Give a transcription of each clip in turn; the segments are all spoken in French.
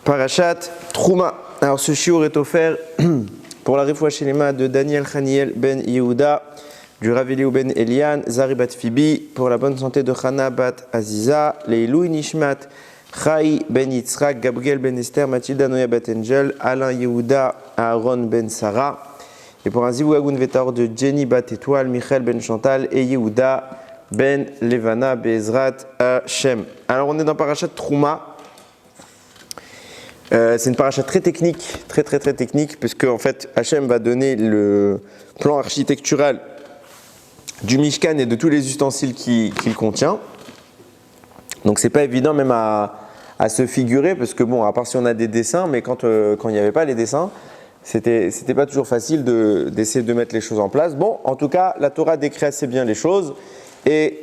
Parashat Trouma. Alors ce shiur est offert pour la Refoua Shelema de Daniel Chaniel ben Yehuda, du Rav Eliyahu ben Elian, Zari bat Fibi, pour la bonne santé de Chana bat Aziza, Leilou Nishmat, Chai ben Yitzhak, Gabriel ben Esther, Mathilda Noya bat Angel, Alain Yehuda, Aaron ben Sarah, et pour un Zivou Agun Vetar de Jenny bat Étoile, Michael ben Chantal et Yehuda ben Levana Bezrat Hashem. Alors on est dans Parashat Trouma. C'est une paracha très technique, très technique, puisque en fait Hachem va donner le plan architectural du Mishkan et de tous les ustensiles qu'il contient. Donc c'est pas évident même à se figurer, parce que bon, à part si on a des dessins, mais quand il n'y avait pas les dessins, c'était pas toujours facile d'essayer de mettre les choses en place. Bon, en tout cas, la Torah décrit assez bien les choses, et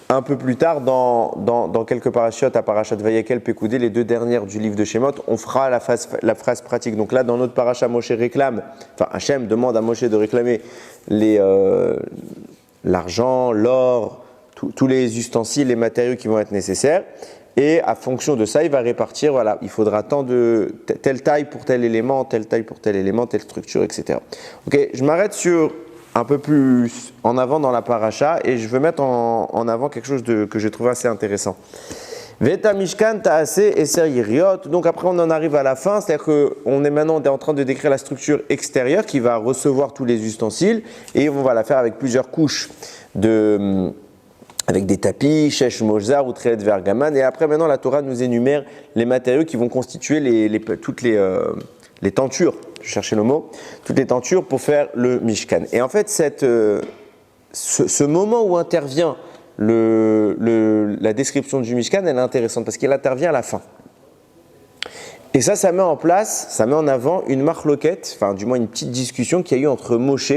un peu plus tard, dans quelques parachutes, à Parashat Vayekel, Pekoudé, les deux dernières du livre de Shemot, on fera la phrase pratique. Donc là, dans notre parasha, Moshe réclame, enfin Hachem demande à Moshe de réclamer l'argent, l'or, tous les ustensiles, les matériaux qui vont être nécessaires. Et à fonction de ça, il va répartir, voilà, il faudra tant de telle taille pour tel élément, telle taille pour tel élément, telle structure, etc. Ok, je m'arrête sur un peu plus en avant dans la paracha, et je veux mettre en avant quelque chose que j'ai trouvé assez intéressant. Veta Mishkan Taase Eser Yeriot. Donc après on en arrive à la fin, c'est-à-dire qu'on est maintenant en train de décrire la structure extérieure qui va recevoir tous les ustensiles, et on va la faire avec plusieurs couches avec des tapis, Shesh Mozar ou Trelet Vergaman. Et après maintenant la Torah nous énumère les matériaux qui vont constituer toutes les tentures. Je cherchais le mot, toutes les tentures pour faire le Mishkan. Et en fait, ce moment où intervient la description du Mishkan, elle est intéressante parce qu'elle intervient à la fin. Et ça met en avant une marloquette, enfin du moins une petite discussion qu'il y a eu entre Moshe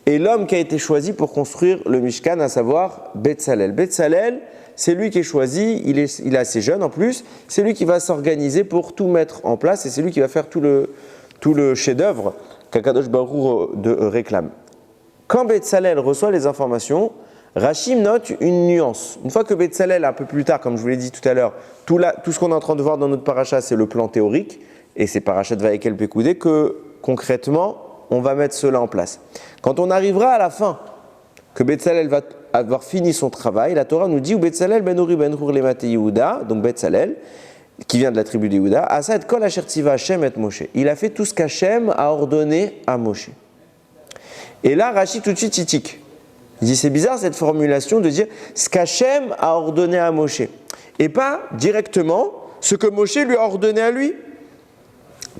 et l'homme qui a été choisi pour construire le Mishkan, à savoir Betzalel. Betzalel, c'est lui qui est choisi, il est assez jeune en plus, c'est lui qui va s'organiser pour tout mettre en place, et c'est lui qui va faire tout le chef-d'œuvre qu'Akadosh Baruch Hu réclame. Quand Betzalel reçoit les informations, Rashi note une nuance. Une fois que Betzalel, un peu plus tard, comme je vous l'ai dit tout à l'heure, tout ce qu'on est en train de voir dans notre paracha, c'est le plan théorique, et c'est Parashat Vayekel Pekoudé, que concrètement, on va mettre cela en place. Quand on arrivera à la fin, que Betzalel va avoir fini son travail, la Torah nous dit, Betzalel ben Uri ben Hur lemate Yehuda, donc Betzalel, qui vient de la tribu de Yehuda, Asa et kol asher tiva Hashem et Moshe. Il a fait tout ce qu'Hachem a ordonné à Moshe. Et là, Rashi tout de suite il tique. Il dit, c'est bizarre cette formulation de dire ce qu'Hachem a ordonné à Moshe, et pas directement ce que Moshe lui a ordonné à lui.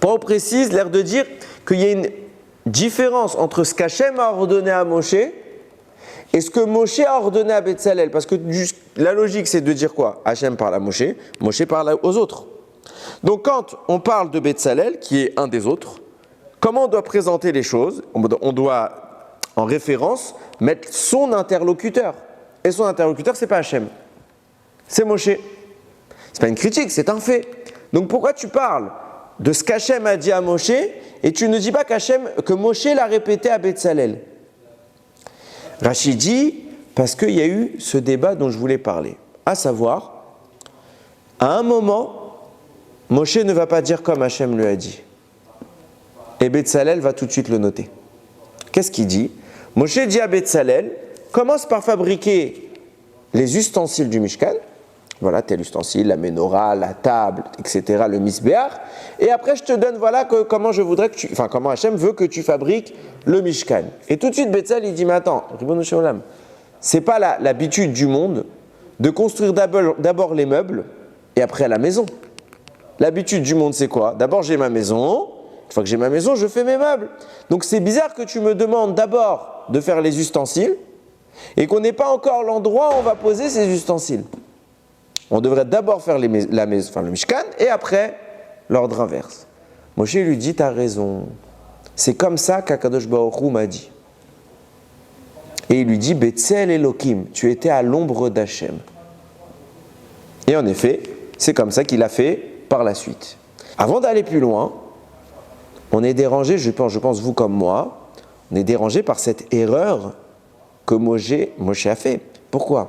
Pas on précise, l'air de dire qu'il y a une différence entre ce qu'Hachem a ordonné à Moshe et ce que Moshe a ordonné à Betzalel. Parce que la logique, c'est de dire quoi? Hachem parle à Moshe, Moshe parle aux autres. Donc quand on parle de Betzalel, qui est un des autres, comment on doit présenter les choses? On doit, en référence, mettre son interlocuteur. Et son interlocuteur, c'est pas Hachem, c'est Moshe. C'est pas une critique, c'est un fait. Donc pourquoi tu parles de ce qu'Hachem a dit à Moshe, et tu ne dis pas que Moshe l'a répété à Betzalel? Rashi dit, parce qu'il y a eu ce débat dont je voulais parler. À savoir, à un moment, Moshe ne va pas dire comme Hachem lui a dit. Et Betzalel va tout de suite le noter. Qu'est-ce qu'il dit? Moshe dit à Betzalel, commence par fabriquer les ustensiles du Mishkan. Voilà, tel ustensile, la menorah, la table, etc., le misbéach. Et après, je te donne, voilà, comment Hachem veut que tu fabriques le Mishkan. Et tout de suite, Betzalel, il dit, mais attends, Ribono Shel Olam, c'est pas l'habitude du monde de construire d'abord les meubles et après la maison. L'habitude du monde, c'est quoi? D'abord, j'ai ma maison. Une fois que j'ai ma maison, je fais mes meubles. Donc, c'est bizarre que tu me demandes d'abord de faire les ustensiles et qu'on n'ait pas encore l'endroit où on va poser ces ustensiles. On devrait d'abord faire le Mishkan et après l'ordre inverse. Moshe lui dit, t'as raison. C'est comme ça qu'Akadosh Baruch Hu m'a dit. Et il lui dit, Betzel Elokim, tu étais à l'ombre d'Hachem. Et en effet, c'est comme ça qu'il a fait par la suite. Avant d'aller plus loin, on est dérangé, je pense vous comme moi, on est dérangé par cette erreur que Moshe a fait. Pourquoi?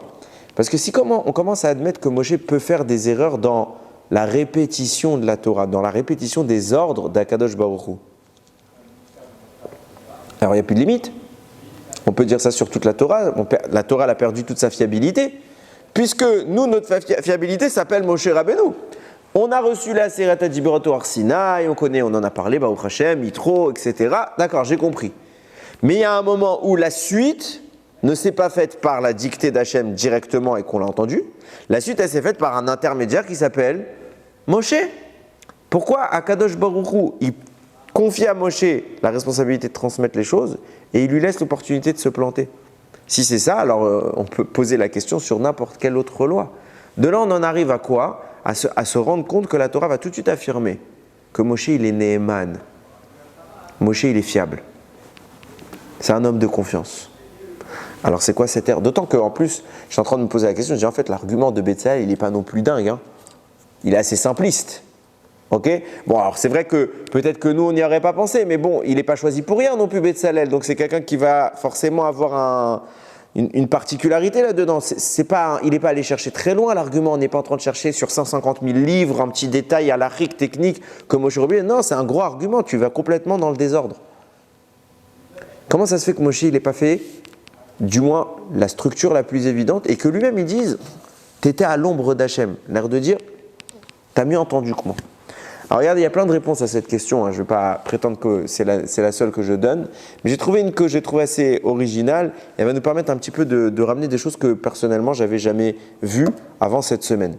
Parce que si on commence à admettre que Moshe peut faire des erreurs dans la répétition de la Torah, dans la répétition des ordres d'Akadosh Baruch Hu. Alors il n'y a plus de limite. On peut dire ça sur toute la Torah. La Torah elle a perdu toute sa fiabilité. Puisque nous, notre fiabilité s'appelle Moshe Rabbeinu. On a reçu la Seret HaDibrot Or Sinaï, on connaît, on en a parlé, Baruch Hashem, Yitro, etc. D'accord, j'ai compris. Mais il y a un moment où la suite ne s'est pas faite par la dictée d'Hachem directement et qu'on l'a entendu. La suite, elle s'est faite par un intermédiaire qui s'appelle Moshe. Pourquoi Akadosh Baruch Hu, il confie à Moshe la responsabilité de transmettre les choses et il lui laisse l'opportunité de se planter? Si c'est ça, alors on peut poser la question sur n'importe quelle autre loi. De là, on en arrive à quoi? À se rendre compte que la Torah va tout de suite affirmer que Moshe, il est Neheman. Moshe, il est fiable. C'est un homme de confiance. Alors c'est quoi cette ère? D'autant qu'en plus, je suis en train de me poser la question, je dis en fait l'argument de Betzalel, il n'est pas non plus dingue. Hein. Il est assez simpliste. Ok? Bon, alors c'est vrai que peut-être que nous, on n'y aurait pas pensé, mais bon, il n'est pas choisi pour rien non plus, Betzalel. Donc c'est quelqu'un qui va forcément avoir une particularité là-dedans. Il n'est pas allé chercher très loin l'argument. On n'est pas en train de chercher sur 150 000 livres un petit détail à l'arique technique comme Moshe Rabbeinu. Non, c'est un gros argument. Tu vas complètement dans le désordre. Comment ça se fait que Moshe, il n'ait pas fait, du moins, la structure la plus évidente et que lui-même, il dise tu étais à l'ombre d'Hachem. L'air de dire tu as mieux entendu que moi. Alors regardez, il y a plein de réponses à cette question. Hein. Je ne vais pas prétendre que c'est la seule que je donne. Mais j'ai trouvé une que j'ai trouvée assez originale. Et elle va nous permettre un petit peu de ramener des choses que personnellement, je n'avais jamais vues avant cette semaine.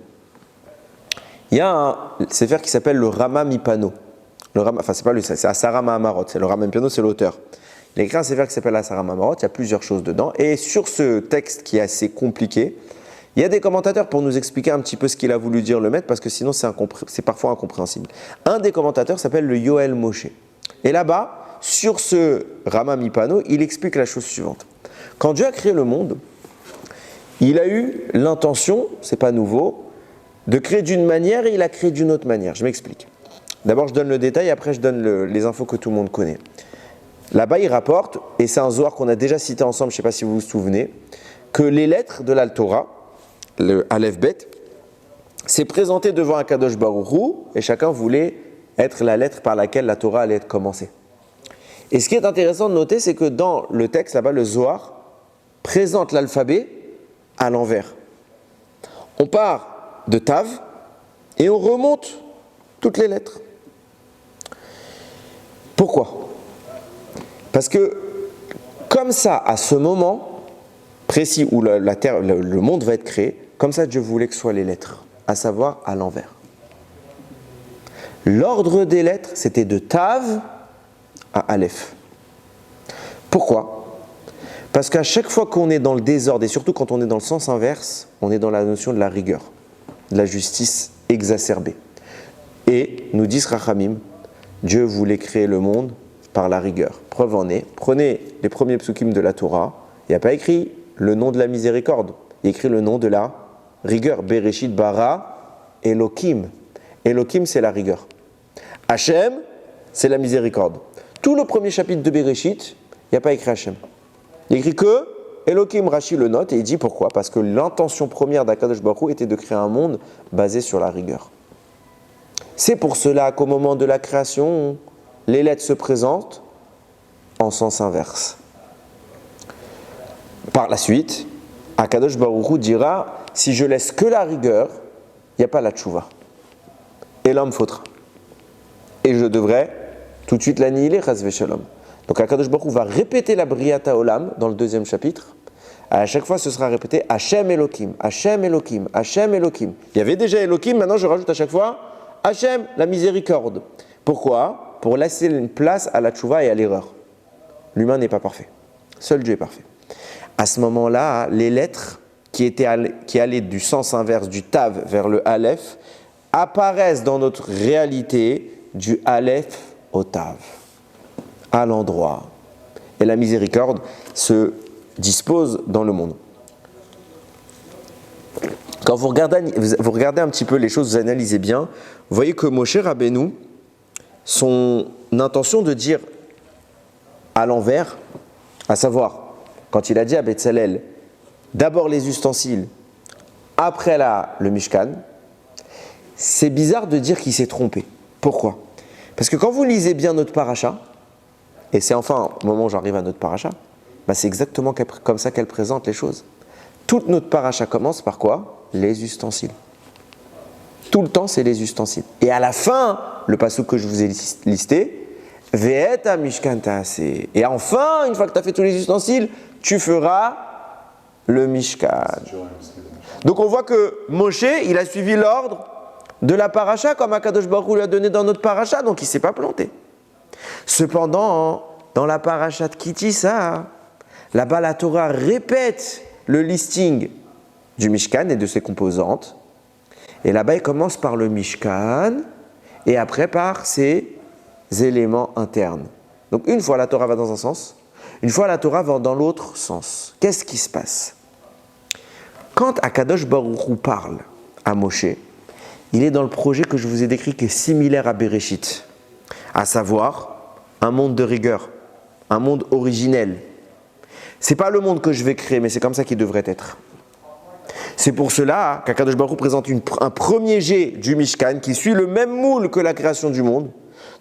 Il y a un sefer qui s'appelle le Rama Mipano. C'est pas lui, c'est Asara Mahamarot. Le Rama Mipano, c'est l'auteur. Il a écrit un sefer qui s'appelle Asara Mahamarot. Il y a plusieurs choses dedans. Et sur ce texte qui est assez compliqué, il y a des commentateurs pour nous expliquer un petit peu ce qu'il a voulu dire le maître, parce que sinon c'est parfois incompréhensible. Un des commentateurs s'appelle le Yoel Moshe. Et là-bas, sur ce Rama Mipano, il explique la chose suivante. Quand Dieu a créé le monde, il a eu l'intention, c'est pas nouveau, de créer d'une manière et il a créé d'une autre manière. Je m'explique. D'abord, je donne le détail, après je donne les infos que tout le monde connaît. Là-bas, il rapporte, et c'est un Zohar qu'on a déjà cité ensemble, je ne sais pas si vous vous souvenez, que les lettres de la Torah, le Aleph Bet, s'est présenté devant un Kadosh Baruch Hu et chacun voulait être la lettre par laquelle la Torah allait être commencée. Et ce qui est intéressant de noter, c'est que dans le texte, là-bas, le Zohar présente l'alphabet à l'envers. On part de Tav et on remonte toutes les lettres. Pourquoi? Parce que comme ça, à ce moment précis où la terre, le monde va être créé, comme ça Dieu voulait que soient les lettres, à savoir à l'envers. L'ordre des lettres, c'était de Tav à Aleph. Pourquoi? Parce qu'à chaque fois qu'on est dans le désordre, et surtout quand on est dans le sens inverse, on est dans la notion de la rigueur, de la justice exacerbée. Et, nous disent Rachamim, Dieu voulait créer le monde par la rigueur. Preuve en est, prenez les premiers psukim de la Torah, il n'y a pas écrit le nom de la miséricorde, il y a écrit le nom de la rigueur. Bereshit bara Elokim. Elokim, c'est la rigueur. Hachem, c'est la miséricorde. Tout le premier chapitre de Bereshit, il n'y a pas écrit Hachem. Il y a écrit que Elokim, Rashi le note et il dit pourquoi? Parce que l'intention première d'Akadosh Baruch Hu était de créer un monde basé sur la rigueur. C'est pour cela qu'au moment de la création, les lettres se présentent en sens inverse. Par la suite, Akadosh Baruch Hu dira, si je laisse que la rigueur, il n'y a pas la tchouva. Et l'homme faudra. Et je devrais tout de suite l'annihiler, chas v'shalom. Donc Akadosh Baruch Hu va répéter la Briata Olam dans le 2e chapitre. À chaque fois, ce sera répété Hachem Elokim, Hachem Elokim, Hachem Elokim. Il y avait déjà Elokim, maintenant je rajoute à chaque fois Hachem, la miséricorde. Pourquoi? Pour laisser une place à la tchouva et à l'erreur. L'humain n'est pas parfait. Seul Dieu est parfait. À ce moment-là, les lettres qui allaient du sens inverse du Tav vers le Aleph apparaissent dans notre réalité du Aleph au Tav, à l'endroit. Et la miséricorde se dispose dans le monde. Quand vous regardez un petit peu les choses, vous analysez bien, vous voyez que Moshe Rabbeinu, son intention de dire à l'envers, à savoir, quand il a dit à Betzalel, d'abord les ustensiles, après le Mishkan, c'est bizarre de dire qu'il s'est trompé. Pourquoi? Parce que quand vous lisez bien notre paracha, et c'est enfin au moment où j'arrive à notre paracha, bah c'est exactement comme ça qu'elle présente les choses. Toute notre paracha commence par quoi? Les ustensiles. Tout le temps, c'est les ustensiles. Et à la fin, le passouk que je vous ai listé, Ve'eta mishkan ta'aseh. Et enfin, une fois que tu as fait tous les ustensiles, tu feras le mishkan. Donc on voit que Moshe, il a suivi l'ordre de la paracha comme Akadosh Baruch Hu lui a donné dans notre paracha, donc il ne s'est pas planté. Cependant, dans la paracha de Kitissa, là-bas la Torah répète le listing du Mishkan et de ses composantes. Et là-bas, il commence par le Mishkan et après par ses éléments internes. Donc une fois la Torah va dans un sens, une fois la Torah va dans l'autre sens. Qu'est-ce qui se passe? Quand Akadosh Baruch Hu parle à Moshe, il est dans le projet que je vous ai décrit qui est similaire à Bereshit, à savoir un monde de rigueur, un monde originel. C'est pas le monde que je vais créer, mais c'est comme ça qu'il devrait être. C'est pour cela qu'Akadosh Baruch Hu présente un premier jet du Mishkan qui suit le même moule que la création du monde,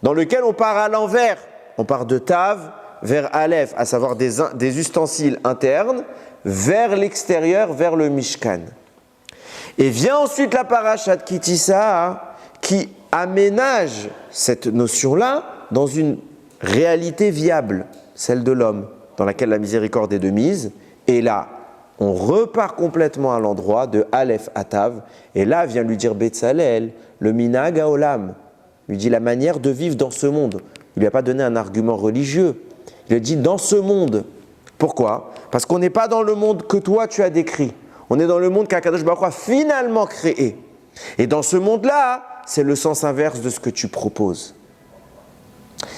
dans lequel on part à l'envers. On part de Tav vers Aleph, à savoir des ustensiles internes, vers l'extérieur, vers le Mishkan. Et vient ensuite la paracha de Kitissa qui aménage cette notion-là dans une réalité viable, celle de l'homme, dans laquelle la miséricorde est de mise. Et là, on repart complètement à l'endroit de Aleph à Tav. Et là vient lui dire Betzalel, le minag haolam, lui dit la manière de vivre dans ce monde. Il ne lui a pas donné un argument religieux. Il lui a dit dans ce monde. Pourquoi? Parce qu'on n'est pas dans le monde que toi tu as décrit. On est dans le monde qu'Akadosh Baruch Hu a finalement créé. Et dans ce monde-là, c'est le sens inverse de ce que tu proposes.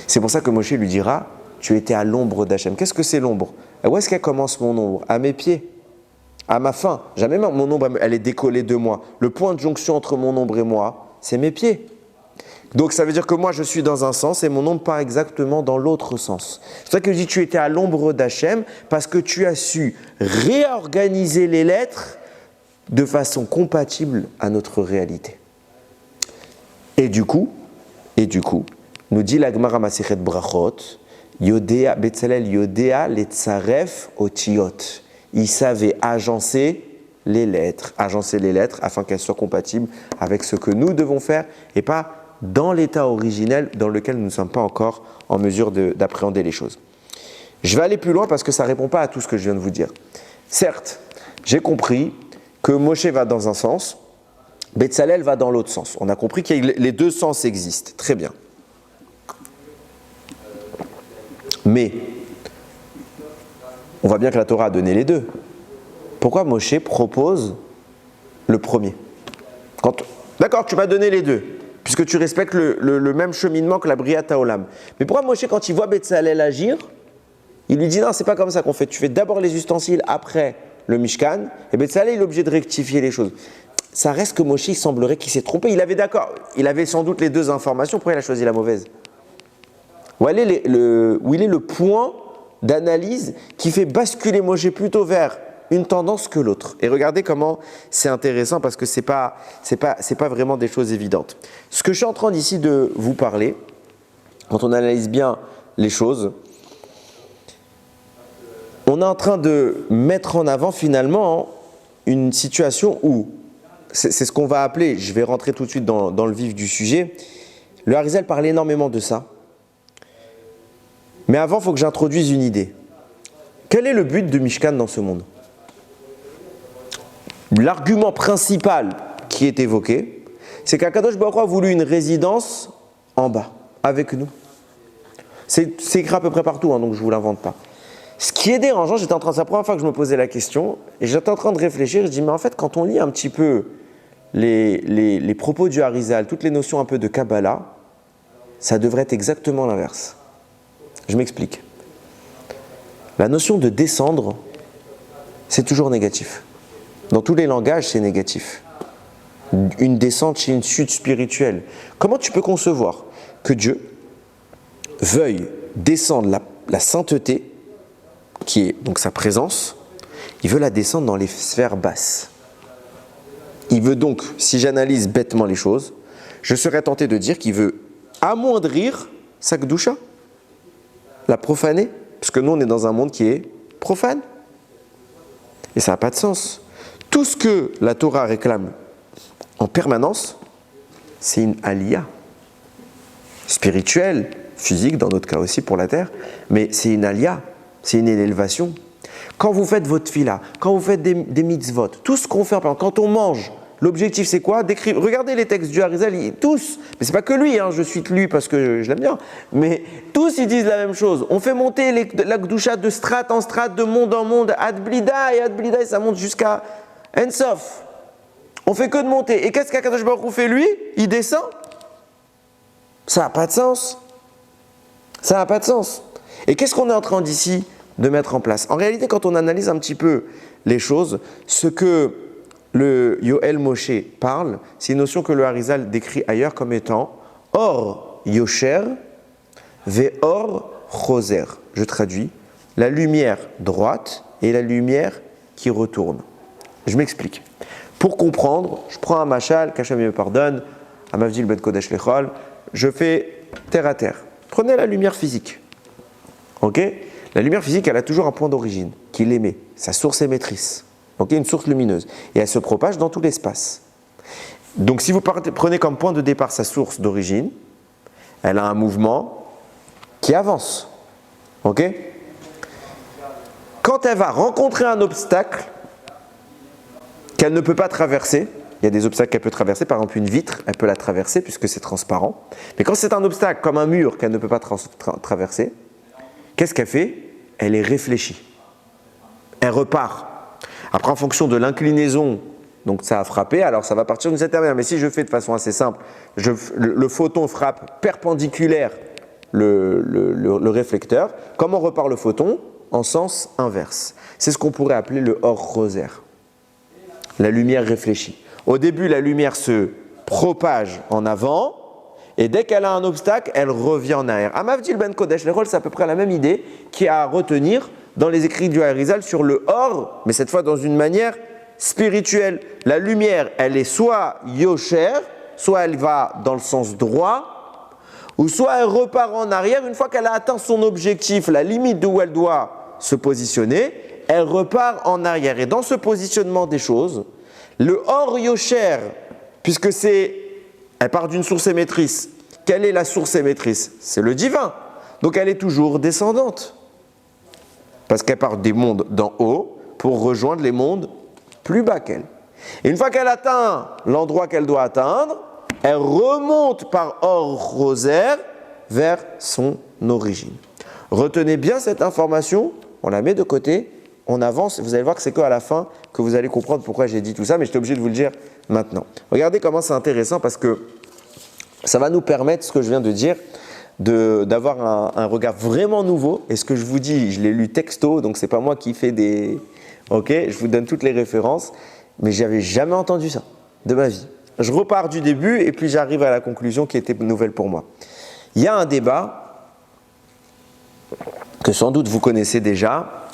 C'est pour ça que Moshe lui dira, tu étais à l'ombre d'Hachem. Qu'est-ce que c'est l'ombre? Où est-ce qu'elle commence mon ombre? À mes pieds, à ma fin. Jamais mon ombre, elle est décollée de moi. Le point de jonction entre mon ombre et moi, c'est mes pieds. Donc ça veut dire que moi je suis dans un sens et mon ombre part exactement dans l'autre sens. C'est pour ça que je dis tu étais à l'ombre d'Hachem parce que tu as su réorganiser les lettres de façon compatible à notre réalité. Et du coup, nous dit la Gemara Masechet Brachot, Yodea Betzalel Yodea letzaref otiyot. Il savait agencer les lettres afin qu'elles soient compatibles avec ce que nous devons faire et pas dans l'état originel dans lequel nous ne sommes pas encore en mesure d'appréhender les choses. Je vais aller plus loin parce que ça ne répond pas à tout ce que je viens de vous dire. Certes, j'ai compris que Moshe va dans un sens, Betzalel va dans l'autre sens. On a compris que les deux sens existent. Très bien. Mais, on voit bien que la Torah a donné les deux. Pourquoi Moshe propose le premier? D'accord, tu m'as donné les deux, puisque tu respectes le même cheminement que la Briat Haolam. Mais pourquoi Moshe, quand il voit Betzalel agir, il lui dit non, c'est pas comme ça qu'on fait. Tu fais d'abord les ustensiles, après le Mishkan, et Betzalel il est obligé de rectifier les choses. Ça reste que Moshe, il semblerait qu'il s'est trompé. Il avait sans doute les deux informations, pourquoi il a choisi la mauvaise? Où est le point d'analyse qui fait basculer Moshe plutôt vers une tendance que l'autre? Et regardez comment c'est intéressant parce que c'est pas vraiment des choses évidentes. Ce que je suis en train d'ici de vous parler, quand on analyse bien les choses, on est en train de mettre en avant finalement une situation où, c'est ce qu'on va appeler, je vais rentrer tout de suite dans le vif du sujet, le Harizal parle énormément de ça. Mais avant, il faut que j'introduise une idée. Quel est le but de Mishkan dans ce monde? L'argument principal qui est évoqué, c'est qu'Akadosh Baruch Hu a voulu une résidence en bas, avec nous. C'est écrit à peu près partout, donc je ne vous l'invente pas. Ce qui est dérangeant, c'est la première fois que je me posais la question, et j'étais en train de réfléchir, je dis, mais en fait, quand on lit un petit peu les propos du Harizal, toutes les notions un peu de Kabbalah, ça devrait être exactement l'inverse. Je m'explique. La notion de descendre, c'est toujours négatif. Dans tous les langages, c'est négatif. Une descente, c'est une chute spirituelle. Comment tu peux concevoir que Dieu veuille descendre la sainteté, qui est donc sa présence, il veut la descendre dans les sphères basses? Il veut donc, si j'analyse bêtement les choses, je serais tenté de dire qu'il veut amoindrir sa Kedusha, la profaner, parce que nous on est dans un monde qui est profane. Et ça n'a pas de sens. Tout ce que la Torah réclame en permanence, c'est une aliyah spirituelle, physique, dans notre cas aussi pour la terre, mais c'est une aliyah, c'est une élévation. Quand vous faites votre fila, quand vous faites des mitzvot, tout ce qu'on fait, quand on mange, l'objectif c'est quoi? Regardez les textes du Harizal, tous, mais c'est pas que lui, je cite lui parce que je l'aime bien, mais tous ils disent la même chose. On fait monter la Kedusha de strate en strate, de monde en monde, ad blida, et ça monte jusqu'à Ensof. On fait que de monter. Et qu'est-ce qu'Akadosh Baruch Hu fait lui? Il descend. Ça n'a pas de sens. Ça n'a pas de sens. Et qu'est-ce qu'on est en train d'ici de mettre en place? En réalité, quand on analyse un petit peu les choses, ce que le Yoel Moshe parle, c'est une notion que le Harizal décrit ailleurs comme étant Or Yosher ve Or Choser. Je traduis, la lumière droite et la lumière qui retourne. Je m'explique. Pour comprendre, je prends un machal, qu'Hachem me pardonne, à Mavdil Ben Kodesh Lechol, je fais terre à terre. Prenez la lumière physique. Ok? La lumière physique, elle a toujours un point d'origine, qui l'émet, sa source émettrice. Ok? Une source lumineuse. Et elle se propage dans tout l'espace. Donc si vous prenez comme point de départ sa source d'origine, elle a un mouvement qui avance. Ok? Quand elle va rencontrer un obstacle qu'elle ne peut pas traverser, il y a des obstacles qu'elle peut traverser, par exemple une vitre, elle peut la traverser puisque c'est transparent. Mais quand c'est un obstacle comme un mur qu'elle ne peut pas traverser, qu'est-ce qu'elle fait? Elle est réfléchie. Elle repart. Après, en fonction de l'inclinaison, donc ça a frappé, alors ça va partir d'une certaine manière. Mais si je fais de façon assez simple, le photon frappe perpendiculaire le réflecteur. Comment repart le photon? En sens inverse. C'est ce qu'on pourrait appeler le Or Rosaire. La lumière réfléchie. Au début, la lumière se propage en avant, et dès qu'elle a un obstacle, elle revient en arrière. Amavdil Ben Kodesh Lechol, c'est à peu près la même idée qui est à retenir dans les écrits du Harizal sur le Or, mais cette fois dans une manière spirituelle. La lumière, elle est soit Yosher, soit elle va dans le sens droit, ou soit elle repart en arrière une fois qu'elle a atteint son objectif, la limite d'où elle doit se positionner, elle repart en arrière. Et dans ce positionnement des choses, le Or Yosher, puisque elle part d'une source émettrice. Quelle est la source émettrice? C'est le divin. Donc elle est toujours descendante. Parce qu'elle part des mondes d'en haut pour rejoindre les mondes plus bas qu'elle. Et une fois qu'elle atteint l'endroit qu'elle doit atteindre, elle remonte par Or Rosaire vers son origine. Retenez bien cette information, on la met de côté, on avance, vous allez voir que c'est qu'à la fin que vous allez comprendre pourquoi j'ai dit tout ça, mais j'étais obligé de vous le dire maintenant. Regardez comment c'est intéressant parce que ça va nous permettre, ce que je viens de dire, d'avoir un regard vraiment nouveau. Et ce que je vous dis, je l'ai lu texto, donc c'est pas moi qui fais des... Ok, je vous donne toutes les références, mais j'avais jamais entendu ça de ma vie. Je repars du début et puis j'arrive à la conclusion qui était nouvelle pour moi. Il y a un débat que sans doute vous connaissez déjà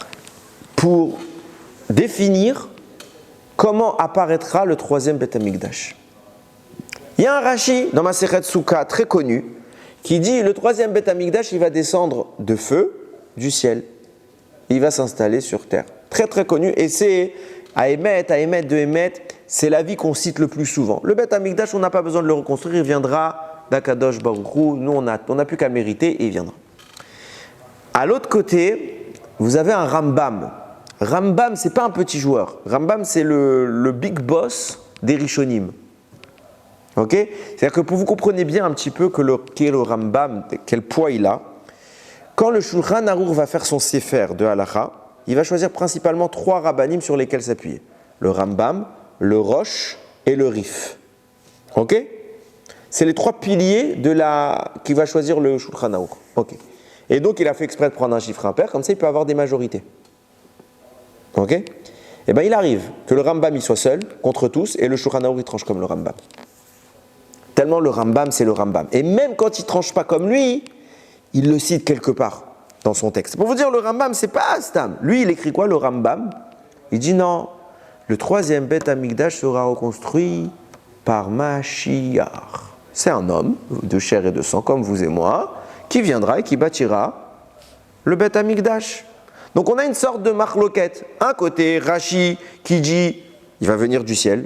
pour définir comment apparaîtra le troisième Beth Amikdash. Il y a un Rashi dans Masechet Souka très connu qui dit le troisième Beth Amikdash il va descendre de feu du ciel. Il va s'installer sur terre. Très très connu et c'est à Emet, de Emet, c'est la vie qu'on cite le plus souvent. Le Beth Amikdash on n'a pas besoin de le reconstruire, il viendra d'Akadosh Baruch Hu, nous on n'a plus qu'à mériter et il viendra. À l'autre côté, vous avez un Rambam. Rambam, c'est pas un petit joueur. Rambam, c'est le big boss des Rishonim. Ok? C'est-à-dire que pour vous compreniez bien un petit peu qui est le Rambam, quel poids il a, quand le Shulchan Arour va faire son Sefer de Halacha, il va choisir principalement 3 rabbanim sur lesquels s'appuyer. Le Rambam, le Rosh et le Rif. Ok? C'est les 3 piliers qui va choisir le Shulchan Arour. Ok. Et donc il a fait exprès de prendre un chiffre impair, comme ça il peut avoir des majorités. Ok? Et bien il arrive que le Rambam il soit seul contre tous et le Shulchan Arour il tranche comme le Rambam. Tellement le Rambam c'est le Rambam. Et même quand il tranche pas comme lui, il le cite quelque part dans son texte. Pour vous dire, le Rambam c'est pas Stam. Lui il écrit quoi le Rambam? Il dit non, le troisième Beth Amikdash sera reconstruit par Mashiach. C'est un homme de chair et de sang comme vous et moi qui viendra et qui bâtira le Beth Amikdash. Donc on a une sorte de marloquette. Un côté, Rashi qui dit il va venir du ciel.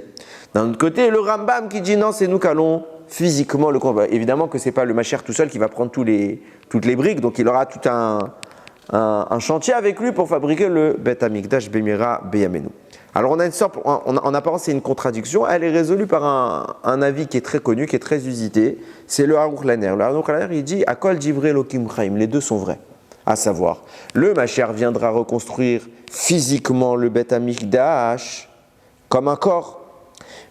D'un autre côté, le Rambam qui dit non, c'est nous qui allons physiquement le combat. Évidemment que ce n'est pas le Mashiach tout seul qui va prendre toutes les briques, donc il aura tout un chantier avec lui pour fabriquer le Beth Amikdash Bemira Beyamenu. Alors on a une sorte, en apparence c'est une contradiction, elle est résolue par un avis qui est très connu, qui est très usité, c'est le Aruch Laner. Le Aruch Laner il dit Akol Divrei Elokim Chaim, les deux sont vrais. À savoir, le Mashiach viendra reconstruire physiquement le Beth Amikdash comme un corps,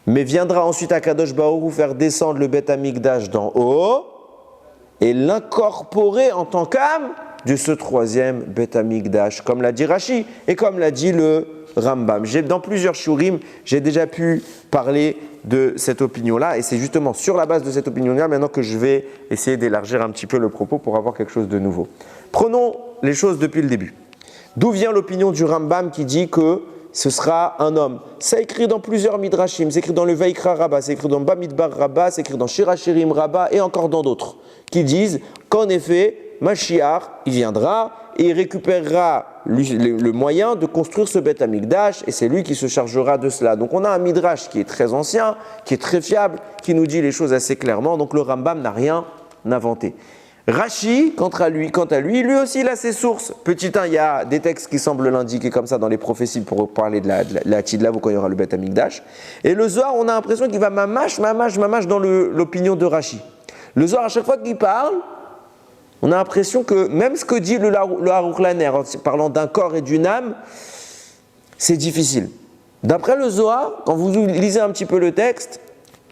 mais viendra ensuite à Kadosh Baruch Hu faire descendre le Beth Amikdash d'en haut et l'incorporer en tant qu'âme de ce troisième Beth Amikdash, comme l'a dit Rashi et comme l'a dit le Rambam. Dans plusieurs shurim, j'ai déjà pu parler de cette opinion-là et c'est justement sur la base de cette opinion-là maintenant que je vais essayer d'élargir un petit peu le propos pour avoir quelque chose de nouveau. Prenons les choses depuis le début. D'où vient l'opinion du Rambam qui dit que ce sera un homme? C'est écrit dans plusieurs midrashim, c'est écrit dans le Vaikra Rabbah, c'est écrit dans Bamidbar Rabbah, c'est écrit dans Shirachirim Rabbah et encore dans d'autres qui disent qu'en effet, Mashiach, il viendra et il récupérera le moyen de construire ce Beth Amikdash et c'est lui qui se chargera de cela. Donc on a un midrash qui est très ancien, qui est très fiable, qui nous dit les choses assez clairement. Donc le Rambam n'a rien inventé. Rashi, quant à lui aussi il a ses sources. Petit 1, il y a des textes qui semblent l'indiquer comme ça dans les prophéties pour parler de la Tidlav quand il y aura le Beth Amikdash. Et le Zohar, on a l'impression qu'il va mamash dans l'opinion de Rashi. Le Zohar, à chaque fois qu'il parle, on a l'impression que même ce que dit le Aruch Laner, en parlant d'un corps et d'une âme, c'est difficile. D'après le Zohar, quand vous lisez un petit peu le texte,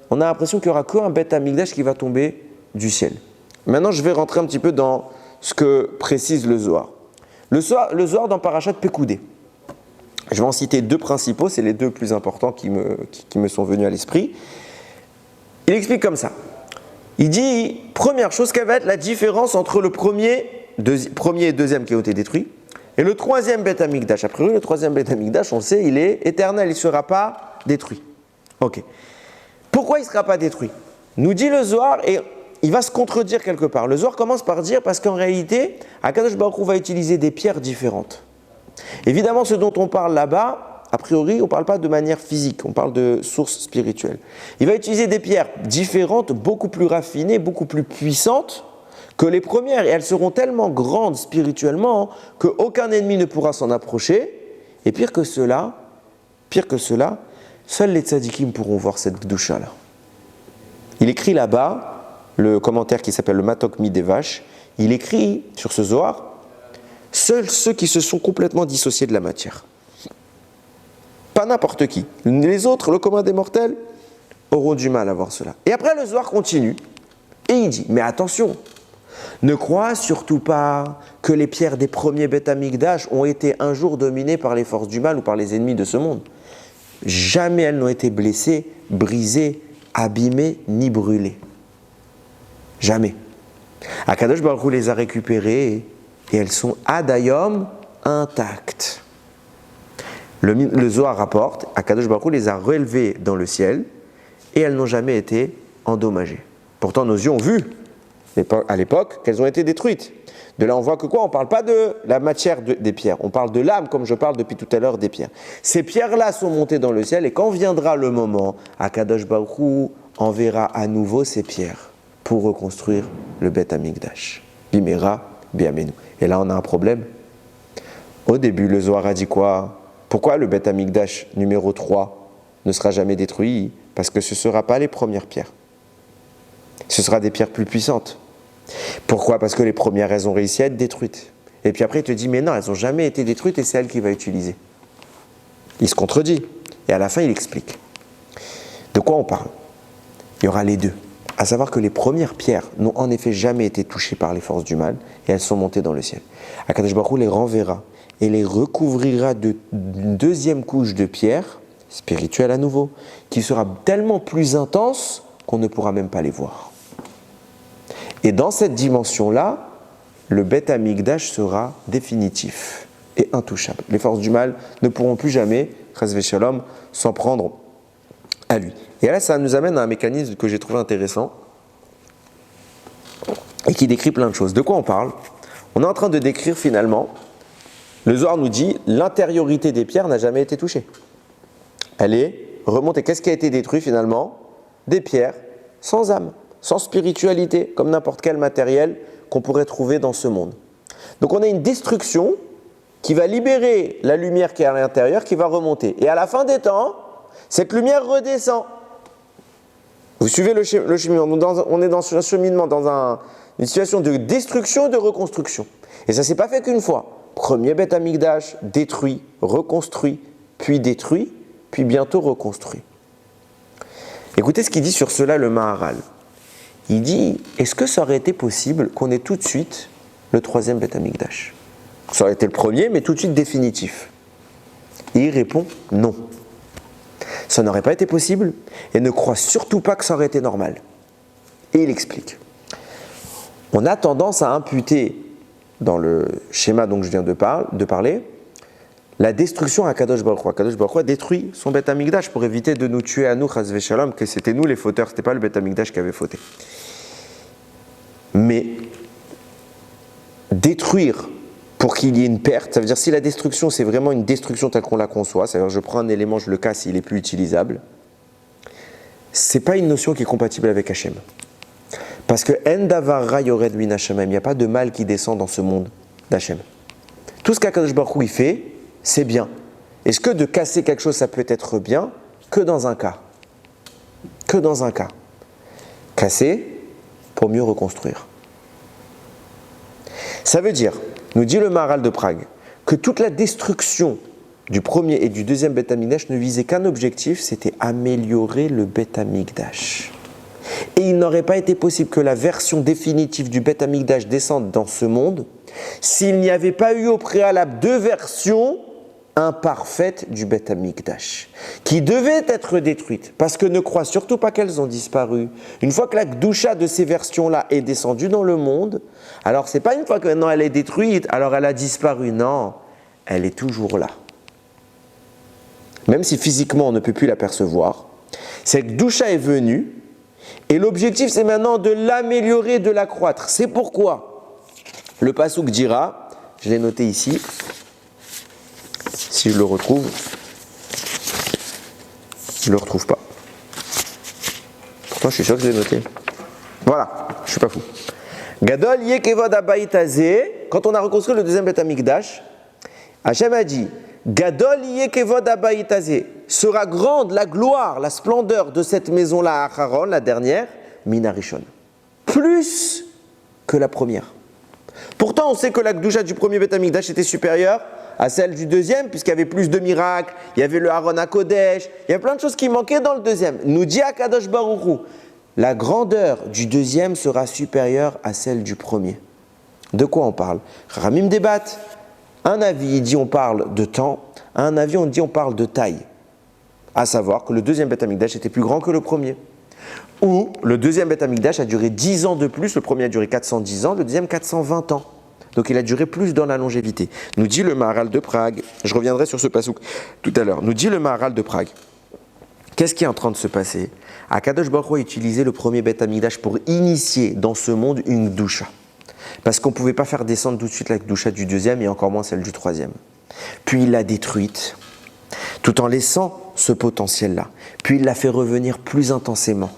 on a l'impression qu'il n'y aura qu'un Beth Amikdash qui va tomber du ciel. Maintenant, je vais rentrer un petit peu dans ce que précise le Zohar. Le Zohar dans Parashat Pekoudé. Je vais en citer deux principaux, c'est les deux plus importants qui me sont venus à l'esprit. Il explique comme ça. Il dit, première chose, quelle va être la différence entre le premier et deuxième qui ont été détruits, et le troisième Beth Amikdash. A priori, le troisième Beth Amikdash, on le sait, il est éternel, il ne sera pas détruit. Ok. Pourquoi il ne sera pas détruit? Nous dit le Zohar, et il va se contredire quelque part. Le Zohar commence par dire, parce qu'en réalité, Akadosh Baruch Hu va utiliser des pierres différentes. Évidemment, ce dont on parle là-bas, a priori, on ne parle pas de manière physique, on parle de source spirituelle. Il va utiliser des pierres différentes, beaucoup plus raffinées, beaucoup plus puissantes que les premières. Et elles seront tellement grandes spirituellement qu'aucun ennemi ne pourra s'en approcher. Et pire que cela, seuls les tzadikim pourront voir cette gdusha-là. Il écrit là-bas, le commentaire qui s'appelle le Matok Midevash, il écrit sur ce Zohar, seuls ceux qui se sont complètement dissociés de la matière. Pas n'importe qui. Les autres, le commun des mortels, auront du mal à voir cela. Et après, le Zohar continue. Et il dit, mais attention, ne crois surtout pas que les pierres des premiers Beth Amikdash ont été un jour dominées par les forces du mal ou par les ennemis de ce monde. Jamais elles n'ont été blessées, brisées, abîmées, ni brûlées. Jamais. Akadosh Baruch Hu les a récupérées et elles sont adayom intactes. Le Zohar rapporte, Akadosh Baruch Hu les a relevées dans le ciel et elles n'ont jamais été endommagées. Pourtant, nos yeux ont vu à l'époque qu'elles ont été détruites. De là, on voit que quoi? On ne parle pas de la matière des pierres, on parle de l'âme, comme je parle depuis tout à l'heure des pierres. Ces pierres-là sont montées dans le ciel et quand viendra le moment, Akadosh Baruch Hu enverra à nouveau ces pierres pour reconstruire le Beth Amikdash. Bimera, Beyamenu. Et là, on a un problème. Au début, le Zohar a dit quoi? Pourquoi le Beth Amikdash numéro 3 ne sera jamais détruit? Parce que ce ne sera pas les premières pierres. Ce sera des pierres plus puissantes. Pourquoi? Parce que les premières, elles ont réussi à être détruites. Et puis après, il te dit, mais non, elles n'ont jamais été détruites et c'est elle qui va utiliser. Il se contredit. Et à la fin, il explique. De quoi on parle? Il y aura les deux. À savoir que les premières pierres n'ont en effet jamais été touchées par les forces du mal et elles sont montées dans le ciel. Akadosh Baruch Hu les renverra et les recouvrira d'une deuxième couche de pierre, spirituelle à nouveau, qui sera tellement plus intense qu'on ne pourra même pas les voir. Et dans cette dimension-là, le Beth Amikdash sera définitif et intouchable. Les forces du mal ne pourront plus jamais chas v'shalom, s'en prendre à lui. Et là, ça nous amène à un mécanisme que j'ai trouvé intéressant et qui décrit plein de choses. De quoi on parle? On est en train de décrire finalement, le Zohar nous dit, l'intériorité des pierres n'a jamais été touchée. Elle est remontée. Qu'est-ce qui a été détruit finalement? Des pierres sans âme, sans spiritualité, comme n'importe quel matériel qu'on pourrait trouver dans ce monde. Donc on a une destruction qui va libérer la lumière qui est à l'intérieur, qui va remonter. Et à la fin des temps, cette lumière redescend. Vous suivez le cheminement. On est dans un cheminement, dans une situation de destruction et de reconstruction. Et ça ne s'est pas fait qu'une fois. Premier Beth Amikdash, détruit, reconstruit, puis détruit, puis bientôt reconstruit. Écoutez ce qu'il dit sur cela le Maharal. Il dit, est-ce que ça aurait été possible qu'on ait tout de suite le troisième Beth Amikdash? Ça aurait été le premier, mais tout de suite définitif. Et il répond, non. Ça n'aurait pas été possible, et ne croit surtout pas que ça aurait été normal. Et il explique. On a tendance à imputer, dans le schéma dont je viens de parler, la destruction à Kadosh Baruch Hu. Kadosh Baruch Hu a détruit son Beth Amikdash pour éviter de nous tuer à nous, chas v'shalom, que c'était nous les fauteurs, c'était pas le Beth Amikdash qui avait fauté. Mais détruire pour qu'il y ait une perte, ça veut dire si la destruction c'est vraiment une destruction telle qu'on la conçoit, c'est-à-dire je prends un élément, je le casse, il est plus utilisable, c'est pas une notion qui est compatible avec Hachem. Parce que En davar ra yored min Hashem, il n'y a pas de mal qui descend dans ce monde d'Hachem. Tout ce qu'Akadosh Baruch Hu il fait, c'est bien. Est-ce que de casser quelque chose, ça peut être bien? Que dans un cas. Que dans un cas. Casser pour mieux reconstruire. Ça veut dire, nous dit le Maharal de Prague, que toute la destruction du premier et du deuxième Beth Amikdash ne visait qu'un objectif, c'était améliorer le Beth Amikdash. Et il n'aurait pas été possible que la version définitive du Beth Amikdash descende dans ce monde s'il n'y avait pas eu au préalable deux versions imparfaites du Beth Amikdash, qui devaient être détruites, parce que ne crois surtout pas qu'elles ont disparu. Une fois que la Gdusha de ces versions-là est descendue dans le monde, alors c'est pas une fois que maintenant elle est détruite, alors elle a disparu, non, elle est toujours là. Même si physiquement on ne peut plus l'apercevoir, cette Gdusha est venue, et l'objectif c'est maintenant de l'améliorer, de l'accroître. C'est pourquoi le passouk dira, je l'ai noté ici, si je le retrouve, je ne le retrouve pas. Pourtant je suis sûr que je l'ai noté. Voilà, je ne suis pas fou. Gadol yekevod habayit hazeh, quand on a reconstruit le deuxième Beth Amikdash, Hachem a dit, Gadol yekevod habayit hazeh, sera grande la gloire, la splendeur de cette maison-là, Acharon, la dernière, Min Harishon, plus que la première. Pourtant, on sait que la Gdusha du premier Beth Amikdash était supérieure à celle du deuxième, puisqu'il y avait plus de miracles, il y avait le Aaron HaKodesh, il y a plein de choses qui manquaient dans le deuxième. Nous dit Akadosh Baruch Hu, la grandeur du deuxième sera supérieure à celle du premier. De quoi on parle? Ramim débattent. Un avis, il dit on parle de temps, un avis, on dit on parle de taille. À savoir que le deuxième Beth Amikdash était plus grand que le premier. Ou le deuxième Beth Amikdash a duré 10 ans de plus, le premier a duré 410 ans, le deuxième 420 ans. Donc il a duré plus dans la longévité. Nous dit le Maharal de Prague, je reviendrai sur ce passouk tout à l'heure, nous dit le Maharal de Prague, qu'est-ce qui est en train de se passer? Akadosh Baruch Hu a utilisé le premier Beth Amikdash pour initier dans ce monde une Gdusha. Parce qu'on ne pouvait pas faire descendre tout de suite la Gdusha du deuxième et encore moins celle du troisième. Puis il l'a détruite, tout en laissant ce potentiel-là. Puis il l'a fait revenir plus intensément.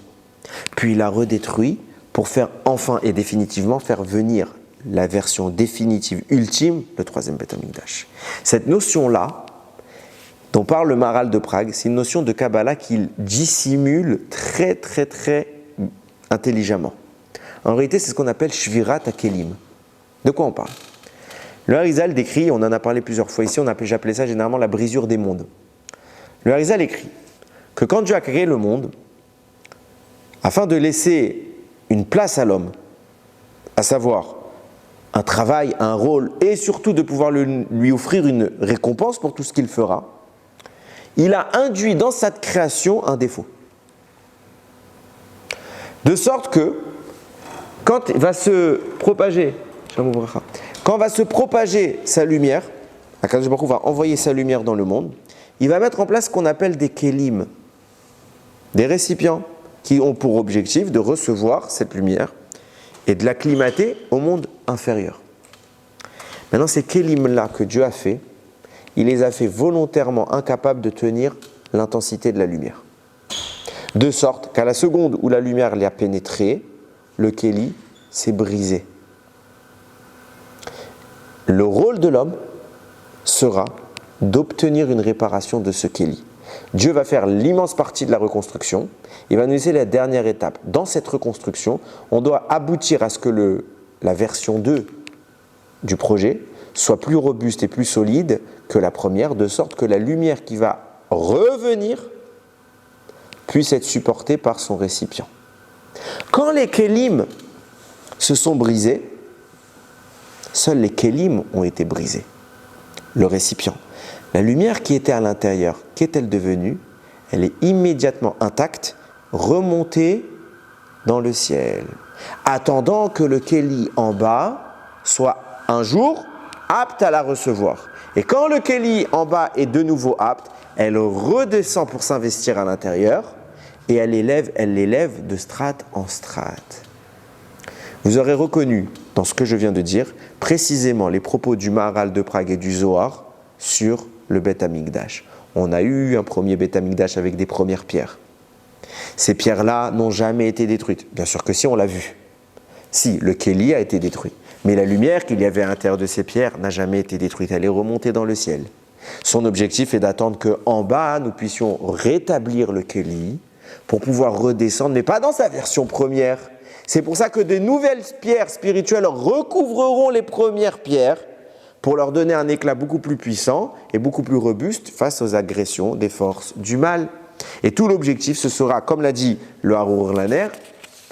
Puis il l'a redétruit pour faire enfin et définitivement faire venir la version définitive, ultime, le troisième Beth Amikdash. Cette notion-là, dont parle le Maharal de Prague, c'est une notion de Kabbalah qu'il dissimule très intelligemment. En réalité, c'est ce qu'on appelle Shvirat HaKelim. De quoi on parle? Le Harizal décrit, on en a parlé plusieurs fois ici, j'appelais ça généralement la brisure des mondes. Le Harizal écrit que quand Dieu a créé le monde, afin de laisser une place à l'homme, à savoir un travail, un rôle, et surtout de pouvoir lui offrir une récompense pour tout ce qu'il fera, il a induit dans sa création un défaut. De sorte que, quand va se propager sa lumière, Akadosh Baruch Hu va envoyer sa lumière dans le monde, il va mettre en place ce qu'on appelle des kélim, des récipients qui ont pour objectif de recevoir cette lumière et de l'acclimater au monde inférieur. Maintenant, ces kélim-là que Dieu a fait, il les a fait volontairement incapables de tenir l'intensité de la lumière. De sorte qu'à la seconde où la lumière l'y a pénétré, le kéli s'est brisé. Le rôle de l'homme sera d'obtenir une réparation de ce kéli. Dieu va faire l'immense partie de la reconstruction. Il va nous laisser la dernière étape. Dans cette reconstruction, on doit aboutir à ce que la version 2 du projet soit plus robuste et plus solide que la première, de sorte que la lumière qui va revenir puisse être supportée par son récipient. Quand les kélim se sont brisés, seuls les kélim ont été brisés. Le récipient. La lumière qui était à l'intérieur, qu'est-elle devenue? Elle est immédiatement intacte, remontée dans le ciel, attendant que le kéli en bas soit un jour apte à la recevoir. Et quand le kéli en bas est de nouveau apte, elle redescend pour s'investir à l'intérieur et elle l'élève de strate en strate. Vous aurez reconnu dans ce que je viens de dire précisément les propos du Maharal de Prague et du Zohar sur le Beth Amikdash. On a eu un premier Beth Amikdash avec des premières pierres. Ces pierres-là n'ont jamais été détruites. Bien sûr que si, on l'a vu. Si, le kéli a été détruit. Mais la lumière qu'il y avait à l'intérieur de ces pierres n'a jamais été détruite. Elle est remontée dans le ciel. Son objectif est d'attendre qu'en bas, nous puissions rétablir le kéli pour pouvoir redescendre, mais pas dans sa version première. C'est pour ça que de nouvelles pierres spirituelles recouvreront les premières pierres pour leur donner un éclat beaucoup plus puissant et beaucoup plus robuste face aux agressions des forces du mal. Et tout l'objectif, ce sera, comme l'a dit le Harour Laner,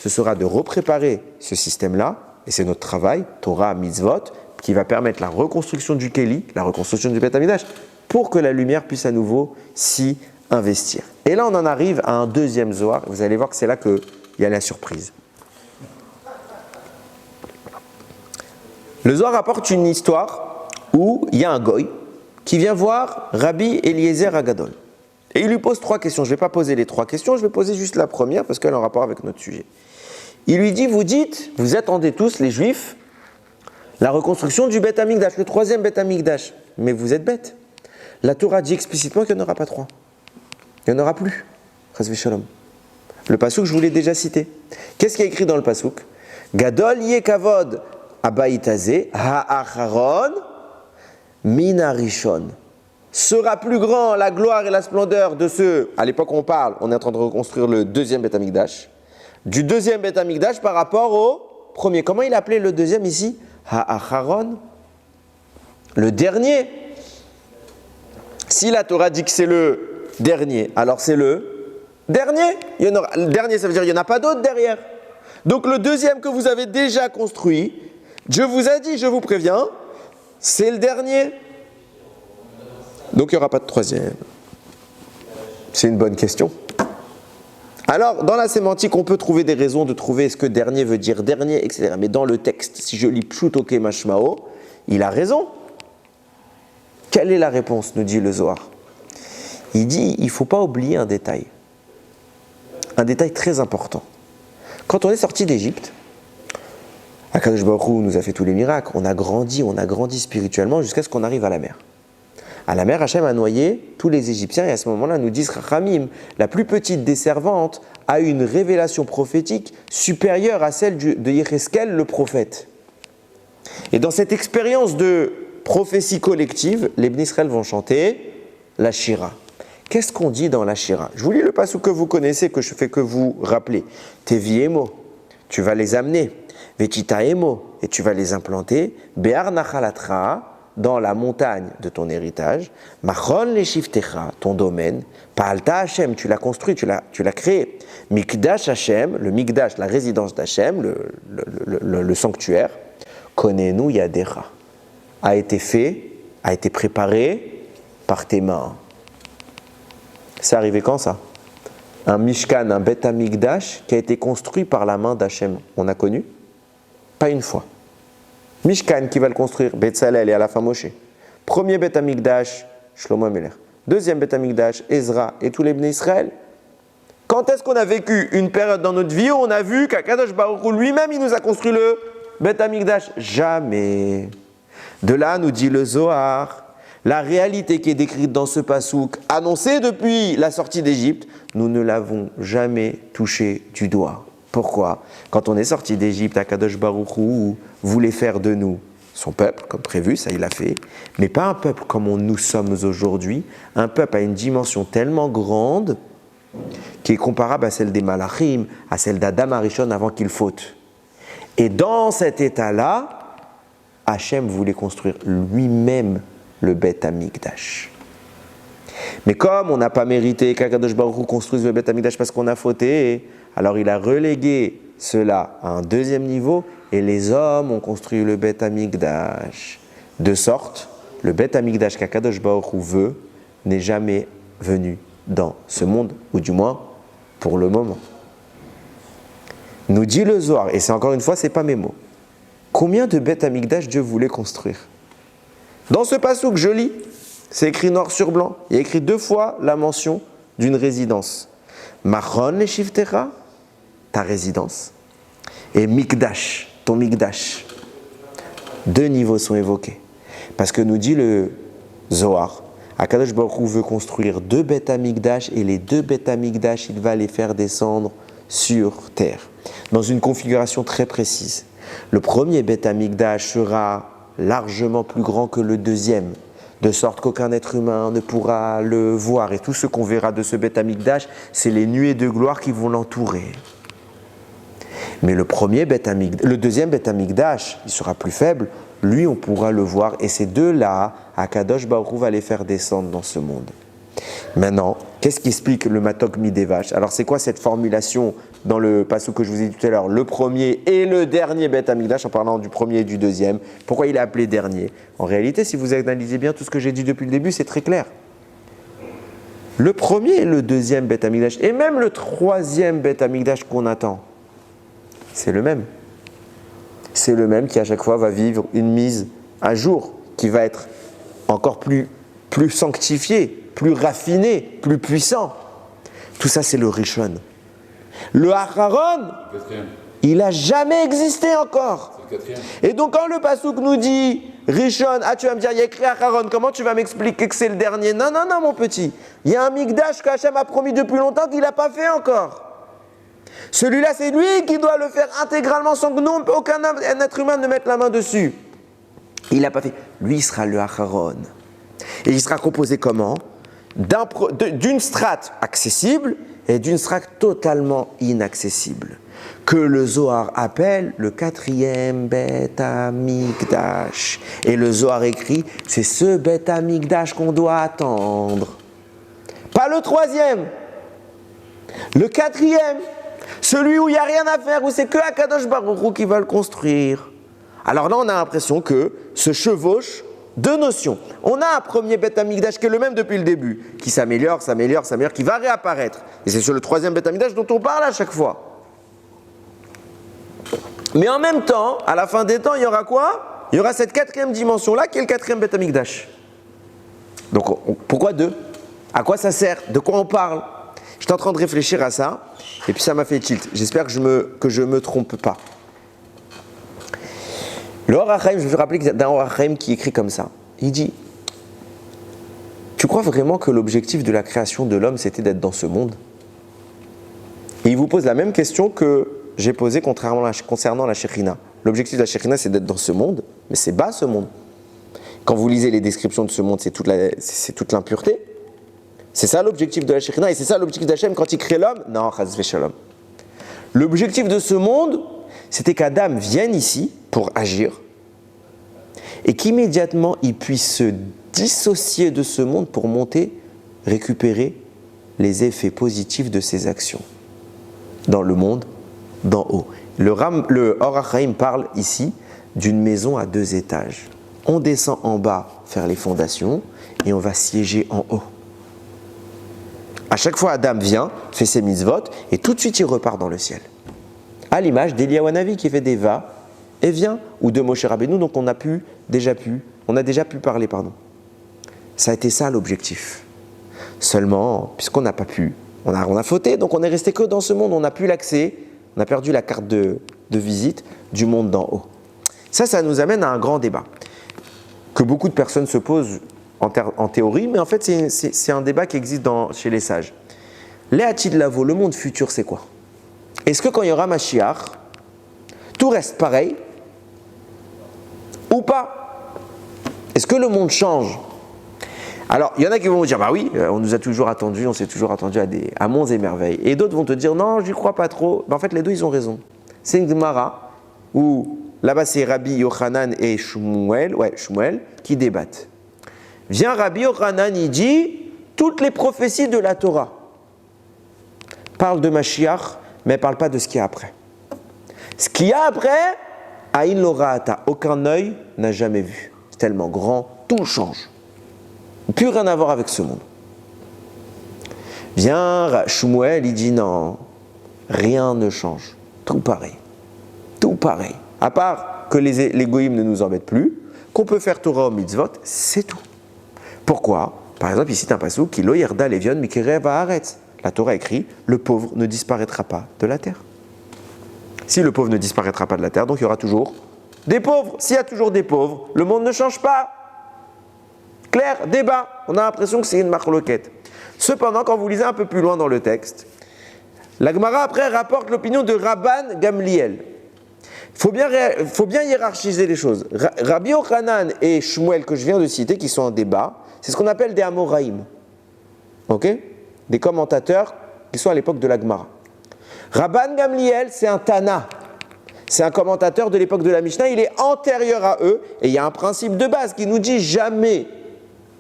ce sera de repréparer ce système-là, et c'est notre travail, Torah, Mitzvot, qui va permettre la reconstruction du Kéli, la reconstruction du Beth Amikdash, pour que la lumière puisse à nouveau s'y investir. Et là, on en arrive à un deuxième Zohar. Vous allez voir que c'est là qu'il y a la surprise. Le Zohar apporte une histoire où il y a un goy qui vient voir Rabbi Eliezer Agadol. Et il lui pose 3 questions. Je ne vais pas poser les 3 questions, je vais poser juste la première parce qu'elle est en rapport avec notre sujet. Il lui dit, vous attendez tous, les Juifs, la reconstruction du Beth Amikdash, le 3e Beth Amikdash. Mais vous êtes bêtes. La Torah dit explicitement qu'il n'y en aura pas 3. Il n'y en aura plus. Chas v'shalom. Le pasuk, je vous l'ai déjà cité. Qu'est-ce qui est écrit dans le pasuk? Gadol yeh kavod abayitazeh ha'acharon min harishon. Sera plus grand la gloire et la splendeur de ceux, à l'époque où on parle, on est en train de reconstruire le 2e Beth Amikdash, du 2e Beth Amikdash par rapport au premier. Comment il appelait le 2e ici? Ha'acharon, le dernier. Si la Torah dit que c'est le dernier, alors c'est le dernier. Le dernier, ça veut dire qu'il n'y en a pas d'autre derrière. Donc le 2e que vous avez déjà construit, Dieu vous a dit, je vous préviens, c'est le dernier. Donc il n'y aura pas de 3e. C'est une bonne question. Alors, dans la sémantique, on peut trouver des raisons de trouver ce que dernier veut dire dernier, etc. Mais dans le texte, si je lis Pshutoke Mashmao, il a raison. Quelle est la réponse, nous dit le Zohar? Il dit, il ne faut pas oublier un détail très important. Quand on est sorti d'Égypte, Akadosh Baruch Hu nous a fait tous les miracles, on a grandi spirituellement jusqu'à ce qu'on arrive à la mer. À la mer, Hachem a noyé tous les Égyptiens et à ce moment-là, nous disent Rachamim, la plus petite des servantes a une révélation prophétique supérieure à celle de Yecheskel, le prophète. Et dans cette expérience de prophétie collective, les Bnei Israël vont chanter la Shira. Qu'est-ce qu'on dit dans la Shira? Je vous lis le passage que vous connaissez, que je fais que vous rappeler. Teviemo, tu vas les amener. Vetitaemo, et tu vas les implanter. Be'ar Nachalatra, dans la montagne de ton héritage, Machon leshivtecha, ton domaine, Pa'alta Hashem, tu l'as construit, tu l'as créé, Mikdash Hashem, le Mikdash, la résidence d'Hashem, le sanctuaire, Konenu Yadecha, a été fait, a été préparé par tes mains. C'est arrivé quand ça? Un Mishkan, un Beth Amikdash qui a été construit par la main d'Hashem. On a connu? Pas une fois. Mishkan qui va le construire, Betzalel et à la fin Moshe. Premier Beth Amikdash, Shlomo Ameler. Deuxième Beth Amikdash, Ezra et tous les Bnei Israël. Quand est-ce qu'on a vécu une période dans notre vie où on a vu qu'Akadosh Baruch Hu lui-même, il nous a construit le Beth Amikdash? Jamais. De là, nous dit le Zohar, la réalité qui est décrite dans ce pasouk, annoncée depuis la sortie d'Égypte, nous ne l'avons jamais touché du doigt. Pourquoi? Quand on est sorti d'Égypte, Akadosh Baruch Hu voulait faire de nous son peuple, comme prévu, ça il l'a fait, mais pas un peuple comme nous sommes aujourd'hui, un peuple à une dimension tellement grande qui est comparable à celle des Malachim, à celle d'Adam Arishon avant qu'il faute. Et dans cet état-là, Hachem voulait construire lui-même le Beth Amikdash. Mais comme on n'a pas mérité qu'Akadosh Baruch Hu construise le Beth Amikdash parce qu'on a fauté, alors il a relégué cela à un deuxième niveau et les hommes ont construit le Beth Amikdash. De sorte, le Beth Amikdash qu'Akadosh Baruch Hu veut n'est jamais venu dans ce monde, ou du moins pour le moment. Nous dit le Zohar, et c'est encore une fois, c'est pas mes mots. Combien de Beth Amikdash Dieu voulait construire? Dans ce passage que je lis, c'est écrit noir sur blanc. Il y a écrit 2 fois la mention d'une résidence. Machon le Shivtecha, ta résidence, et Mikdash, ton Mikdash. 2 niveaux sont évoqués. Parce que nous dit le Zohar, Akadosh Baruch Hu veut construire 2 Beth Amikdash et les 2 Beth Amikdash, il va les faire descendre sur terre, dans une configuration très précise. Le premier Beth Amikdash sera largement plus grand que le deuxième, de sorte qu'aucun être humain ne pourra le voir. Et tout ce qu'on verra de ce Beth Amikdash, c'est les nuées de gloire qui vont l'entourer. Mais le deuxième Beth Amikdash, il sera plus faible, lui on pourra le voir, et ces 2-là, Akadosh Baruch Hu va les faire descendre dans ce monde. Maintenant, qu'est-ce qui explique le Matok Midevash? Alors c'est quoi cette formulation dans le passage que je vous ai dit tout à l'heure, le premier et le dernier Beth Amikdash, en parlant du premier et du deuxième? Pourquoi il est appelé dernier? En réalité, si vous analysez bien tout ce que j'ai dit depuis le début, c'est très clair. Le premier et le deuxième Beth Amikdash, et même le troisième Beth Amikdash qu'on attend, c'est le même. C'est le même qui à chaque fois va vivre une mise à jour, qui va être encore plus sanctifié, plus raffiné, plus puissant. Tout ça, c'est le Rishon. Le Acharon, il n'a jamais existé encore. Et donc, quand le Passouk nous dit Rishon, tu vas me dire, il y a écrit Acharon, comment tu vas m'expliquer que c'est le dernier? Non, mon petit. Il y a un Mikdash qu'Hachem a promis depuis longtemps qu'il n'a pas fait encore. Celui-là, c'est lui qui doit le faire intégralement sans que aucun être humain ne mette la main dessus. Il n'a pas fait. Lui, il sera le Acharon. Et il sera composé comment? D'une strate accessible et d'une strate totalement inaccessible, que le Zohar appelle le 4e Beth Amikdash. Et le Zohar écrit, c'est ce Beth Amikdash qu'on doit attendre. Pas le 3e, le 4e, celui où il n'y a rien à faire, où c'est que Akadosh Baruch Hu qui va le construire. Alors là, on a l'impression que se chevauchent 2 notions. On a un premier Beth Amikdash qui est le même depuis le début, qui s'améliore, qui va réapparaître. Et c'est sur le 3e Beth Amikdash dont on parle à chaque fois. Mais en même temps, à la fin des temps, il y aura quoi? Il y aura cette 4e dimension-là qui est le 4e Beth Amikdash. Donc pourquoi 2? À quoi ça sert? De quoi on parle? J'étais en train de réfléchir à ça, et puis ça m'a fait tilt. J'espère que je me trompe pas. Le Or HaChaim, je vais vous rappeler d'un Or HaChaim qui écrit comme ça. Il dit, tu crois vraiment que l'objectif de la création de l'homme, c'était d'être dans ce monde? Et il vous pose la même question que j'ai posée concernant la Shekhinah. L'objectif de la Shekhinah, c'est d'être dans ce monde, mais c'est bas ce monde. Quand vous lisez les descriptions de ce monde, c'est toute l'impureté. C'est ça l'objectif de la Shekhinah, et c'est ça l'objectif d'Hachem quand il crée l'homme? Non, chas v'shalom. L'objectif de ce monde, c'était qu'Adam vienne ici pour agir et qu'immédiatement il puisse se dissocier de ce monde pour monter, récupérer les effets positifs de ses actions dans le monde d'en haut. Le Or HaChaim parle ici d'une maison à 2 étages. On descend en bas faire les fondations et on va siéger en haut. À chaque fois, Adam vient, fait ses mitzvot et tout de suite il repart dans le ciel. À l'image d'Eliyahu Hanavi qui fait des va et vient, ou de Moshe Rabbeinu, donc on a déjà pu parler, pardon. Ça a été ça l'objectif. Seulement, puisqu'on n'a pas pu, on a fauté, donc on est resté que dans ce monde, on n'a plus l'accès, on a perdu la carte de visite du monde d'en haut. Ça nous amène à un grand débat que beaucoup de personnes se posent en théorie, mais en fait c'est un débat qui existe chez les sages. Léatid Lavo, le monde futur, c'est quoi? Est-ce que quand il y aura Mashiach, tout reste pareil ou pas? Est-ce que le monde change? Alors, il y en a qui vont vous dire, bah oui, on nous a toujours attendu, on s'est toujours attendu à monts et merveilles. Et d'autres vont te dire, non, j'y crois pas trop. Ben, en fait, les deux, ils ont raison. C'est une Gemara où là-bas, c'est Rabbi Yochanan et Shmuel qui débattent. Vient Rabbi Yochanan, il dit, toutes les prophéties de la Torah parlent de Mashiach, mais ne parlent pas de ce qu'il y a après. Ce qu'il y a après, Aïn Lora'ata, aucun œil n'a jamais vu. C'est tellement grand, tout change. Plus rien à voir avec ce monde. Vient Shmuel, il dit non, rien ne change. Tout pareil. Tout pareil. À part que les goïms ne nous embêtent plus, qu'on peut faire Torah au mitzvot, c'est tout. Pourquoi? Par exemple, ici, c'est un passage qui lo yerda levion mikireh va'aretz. La Torah écrit, le pauvre ne disparaîtra pas de la terre. Si le pauvre ne disparaîtra pas de la terre, donc il y aura toujours des pauvres. S'il y a toujours des pauvres, le monde ne change pas. Clair, débat. On a l'impression que c'est une marloquette. Cependant, quand vous lisez un peu plus loin dans le texte, la Gemara après rapporte l'opinion de Rabban Gamliel. Il faut bien hiérarchiser les choses. Rabbi Yochanan et Shmuel, que je viens de citer, qui sont en débat, c'est ce qu'on appelle des Amoraïm. Ok? Des commentateurs qui sont à l'époque de la Gemara. Rabban Gamliel, c'est un Tana. C'est un commentateur de l'époque de la Mishnah. Il est antérieur à eux. Et il y a un principe de base qui nous dit jamais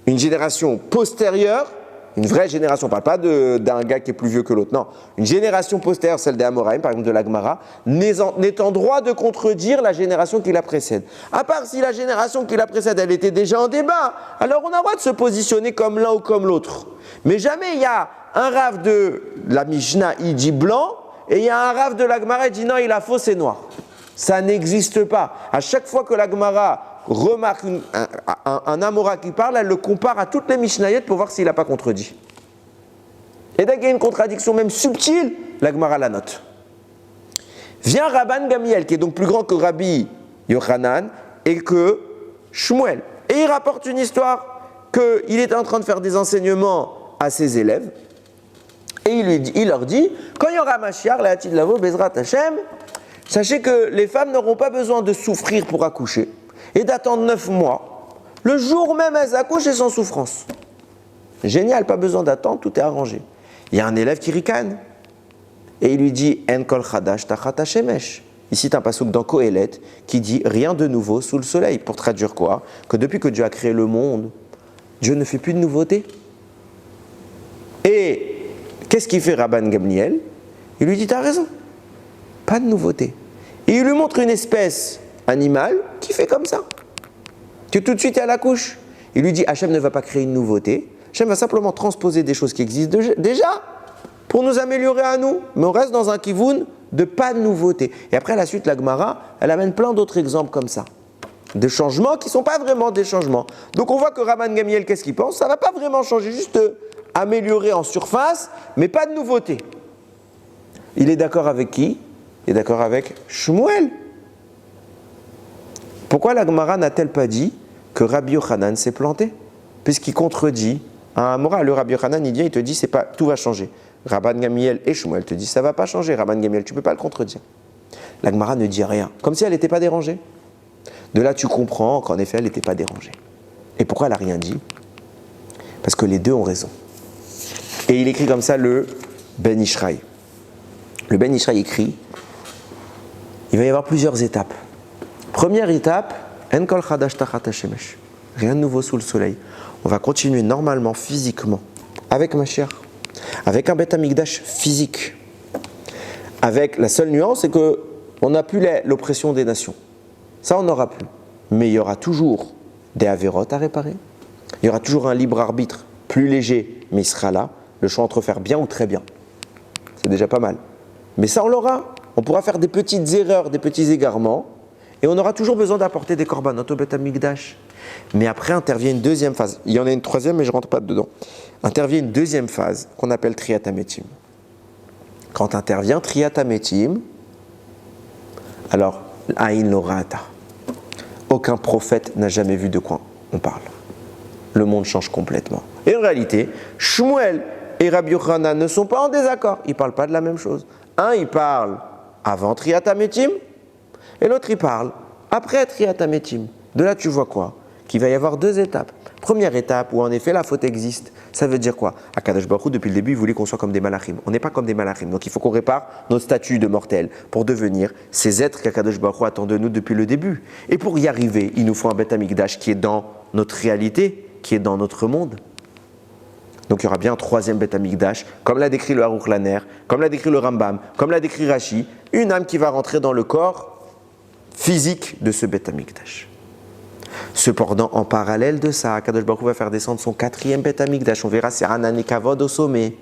une génération postérieure, une vraie génération, on ne parle pas d'un gars qui est plus vieux que l'autre, non, une génération postérieure, celle des Amoraïm, par exemple de la Gemara, n'est en droit de contredire la génération qui la précède. À part si la génération qui la précède, elle était déjà en débat, alors on a le droit de se positionner comme l'un ou comme l'autre. Mais jamais il y a un rave de la Mishnah, il dit blanc, et il y a un rave de la Gemara, il dit non, il a faux, c'est noir. Ça n'existe pas. À chaque fois que la Gemara remarque un Amora qui parle, elle le compare à toutes les Mishnayot pour voir s'il n'a pas contredit. Et dès qu'il y a une contradiction même subtile, la Gemara la note. Vient Rabban Gamliel, qui est donc plus grand que Rabbi Yochanan et que Shmuel. Et il rapporte une histoire qu'il était en train de faire des enseignements à ses élèves. Et il leur dit, quand il y aura Mashiach, la Hatid Lavo, Bezrat Hashem, sachez que les femmes n'auront pas besoin de souffrir pour accoucher et d'attendre 9 mois. Le jour même, elles accouchent et sans souffrance. Génial, pas besoin d'attendre, tout est arrangé. Il y a un élève qui ricane. Et il lui dit, En kol chadash tachat hashemesh. Ici, c'est un passouk dans Kohelet qui dit, rien de nouveau sous le soleil. Pour traduire quoi? Que depuis que Dieu a créé le monde, Dieu ne fait plus de nouveautés. Et qu'est-ce qu'il fait Rabban Gamliel? Il lui dit, t'as raison, pas de nouveauté. Et il lui montre une espèce animale qui fait comme ça. Tu tout de suite es à la couche. Il lui dit, Hachem ne va pas créer une nouveauté. Hachem va simplement transposer des choses qui existent déjà pour nous améliorer à nous. Mais on reste dans un kivoun de pas de nouveauté. Et après, à la suite, la Gemara, elle amène plein d'autres exemples comme ça. De changements qui ne sont pas vraiment des changements. Donc on voit que Rabban Gamliel, qu'est-ce qu'il pense? Ça ne va pas vraiment changer, juste améliorer en surface, mais pas de nouveauté. Il est d'accord avec qui? Il est d'accord avec Shmuel. Pourquoi la Gemara n'a-t-elle pas dit que Rabbi Yochanan s'est planté? Puisqu'il contredit un moral. Le Rabbi Yochanan, il vient, il te dit, tout va changer. Rabban Gamliel et Shmuel te disent, ça ne va pas changer. Rabban Gamliel, tu ne peux pas le contredire. La Gemara ne dit rien, comme si elle n'était pas dérangée. De là, tu comprends qu'en effet, elle n'était pas dérangée. Et pourquoi elle n'a rien dit? Parce que les deux ont raison. Et il écrit comme ça le Ben Ishraï. Le Ben Ishraï écrit, il va y avoir plusieurs étapes. Première étape, En kol chadash tachat hashemesh. Rien de nouveau sous le soleil. On va continuer normalement, physiquement, avec Mashiach, avec un Beth Amikdash physique. Avec la seule nuance, c'est qu'on n'a plus l'oppression des nations. Ça, on n'aura plus. Mais il y aura toujours des avérotes à réparer. Il y aura toujours un libre arbitre plus léger, mais il sera là. Le choix entre faire bien ou très bien. C'est déjà pas mal. Mais ça, on l'aura. On pourra faire des petites erreurs, des petits égarements. Et on aura toujours besoin d'apporter des korbanot au Beth Amikdash. Mais après intervient une deuxième phase. Il y en a une troisième, mais je ne rentre pas dedans. Intervient une deuxième phase qu'on appelle Triyat HaMetim. Quand intervient Triyat HaMetim, alors, Aïn Lorata. Aucun prophète n'a jamais vu de quoi on parle. Le monde change complètement. Et en réalité, Shmuel et Rabbi Yochanan ne sont pas en désaccord. Ils ne parlent pas de la même chose. Un, il parle avant Triyat HaMetim, et l'autre, il parle après Triyat HaMetim. De là, tu vois quoi? Qu'il va y avoir deux étapes. Première étape où en effet la faute existe. Ça veut dire quoi? Akadosh Baruch Hu, depuis le début, il voulait qu'on soit comme des malachim. On n'est pas comme des malachim. Donc il faut qu'on répare notre statut de mortel pour devenir ces êtres qu'Akadosh Baruch Hu attend de nous depuis le début. Et pour y arriver, il nous faut un Beth Amikdash qui est dans notre réalité, qui est dans notre monde. Donc il y aura bien un troisième Beth Amikdash, comme l'a décrit le Aruch Laner, comme l'a décrit le Rambam, comme l'a décrit Rashi, une âme qui va rentrer dans le corps physique de ce Beth Amikdash. Cependant, en parallèle de ça, Akadosh Baruch Hu va faire descendre son quatrième Beth Amikdash. On verra, c'est Hanan et Kavod au sommet.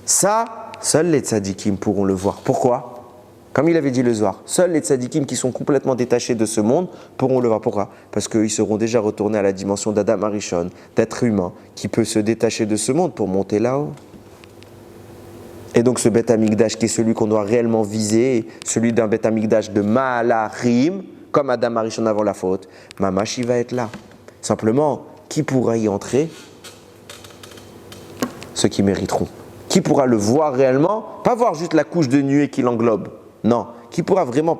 Ça, seuls les tzadikim pourront le voir. Pourquoi? Comme il avait dit le Zohar, seuls les tzadikim qui sont complètement détachés de ce monde pourront le voir. Pourquoi? Parce qu'ils seront déjà retournés à la dimension d'Adam Arishon, d'être humain, qui peut se détacher de ce monde pour monter là-haut. Et donc ce Beth Amikdash qui est celui qu'on doit réellement viser, celui d'un Beth Amikdash de Malachim, comme Adam Arishon avant la faute, Mamash il va être là. Simplement, qui pourra y entrer? Ceux qui mériteront. Qui pourra le voir réellement? Pas voir juste la couche de nuée qui l'englobe. Non. Qui pourra vraiment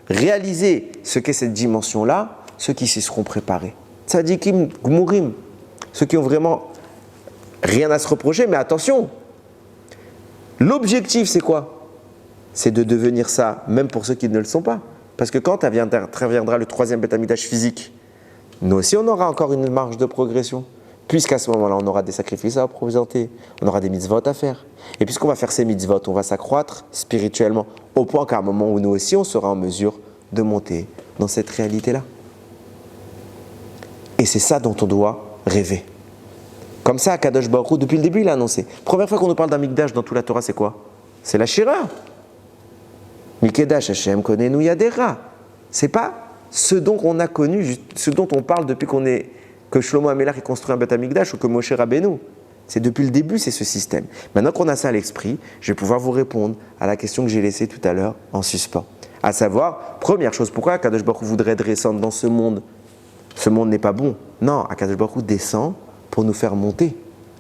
réaliser ce qu'est cette dimension-là? Ceux qui s'y seront préparés. Tzadikim, Gmurim. Ceux qui ont vraiment rien à se reprocher, mais attention. L'objectif, c'est quoi? C'est de devenir ça, même pour ceux qui ne le sont pas. Parce que quand interviendra le troisième Beth Amikdash physique, nous aussi on aura encore une marge de progression. Puisqu'à ce moment-là, on aura des sacrifices à représenter, on aura des mitzvot à faire. Et puisqu'on va faire ces mitzvot, on va s'accroître spirituellement, au point qu'à un moment où nous aussi on sera en mesure de monter dans cette réalité-là. Et c'est ça dont on doit rêver. Comme ça, Akadosh Baruch Hu, depuis le début, il a annoncé. Première fois qu'on nous parle d'un Mikdash dans toute la Torah, c'est quoi? C'est la Shira. Mikedash Hashem Konenu Yadera. C'est pas ce dont on a connu, ce dont on parle depuis que Shlomo HaMelech ait construit un Beth Amikdash ou que Moshe Rabbeinu. C'est depuis le début, c'est ce système. Maintenant qu'on a ça à l'esprit, je vais pouvoir vous répondre à la question que j'ai laissée tout à l'heure en suspens. À savoir, première chose, pourquoi Akadosh Baruch Hu voudrait descendre dans ce monde? Ce monde n'est pas bon. Non, Akadosh Baruch Hu descend pour nous faire monter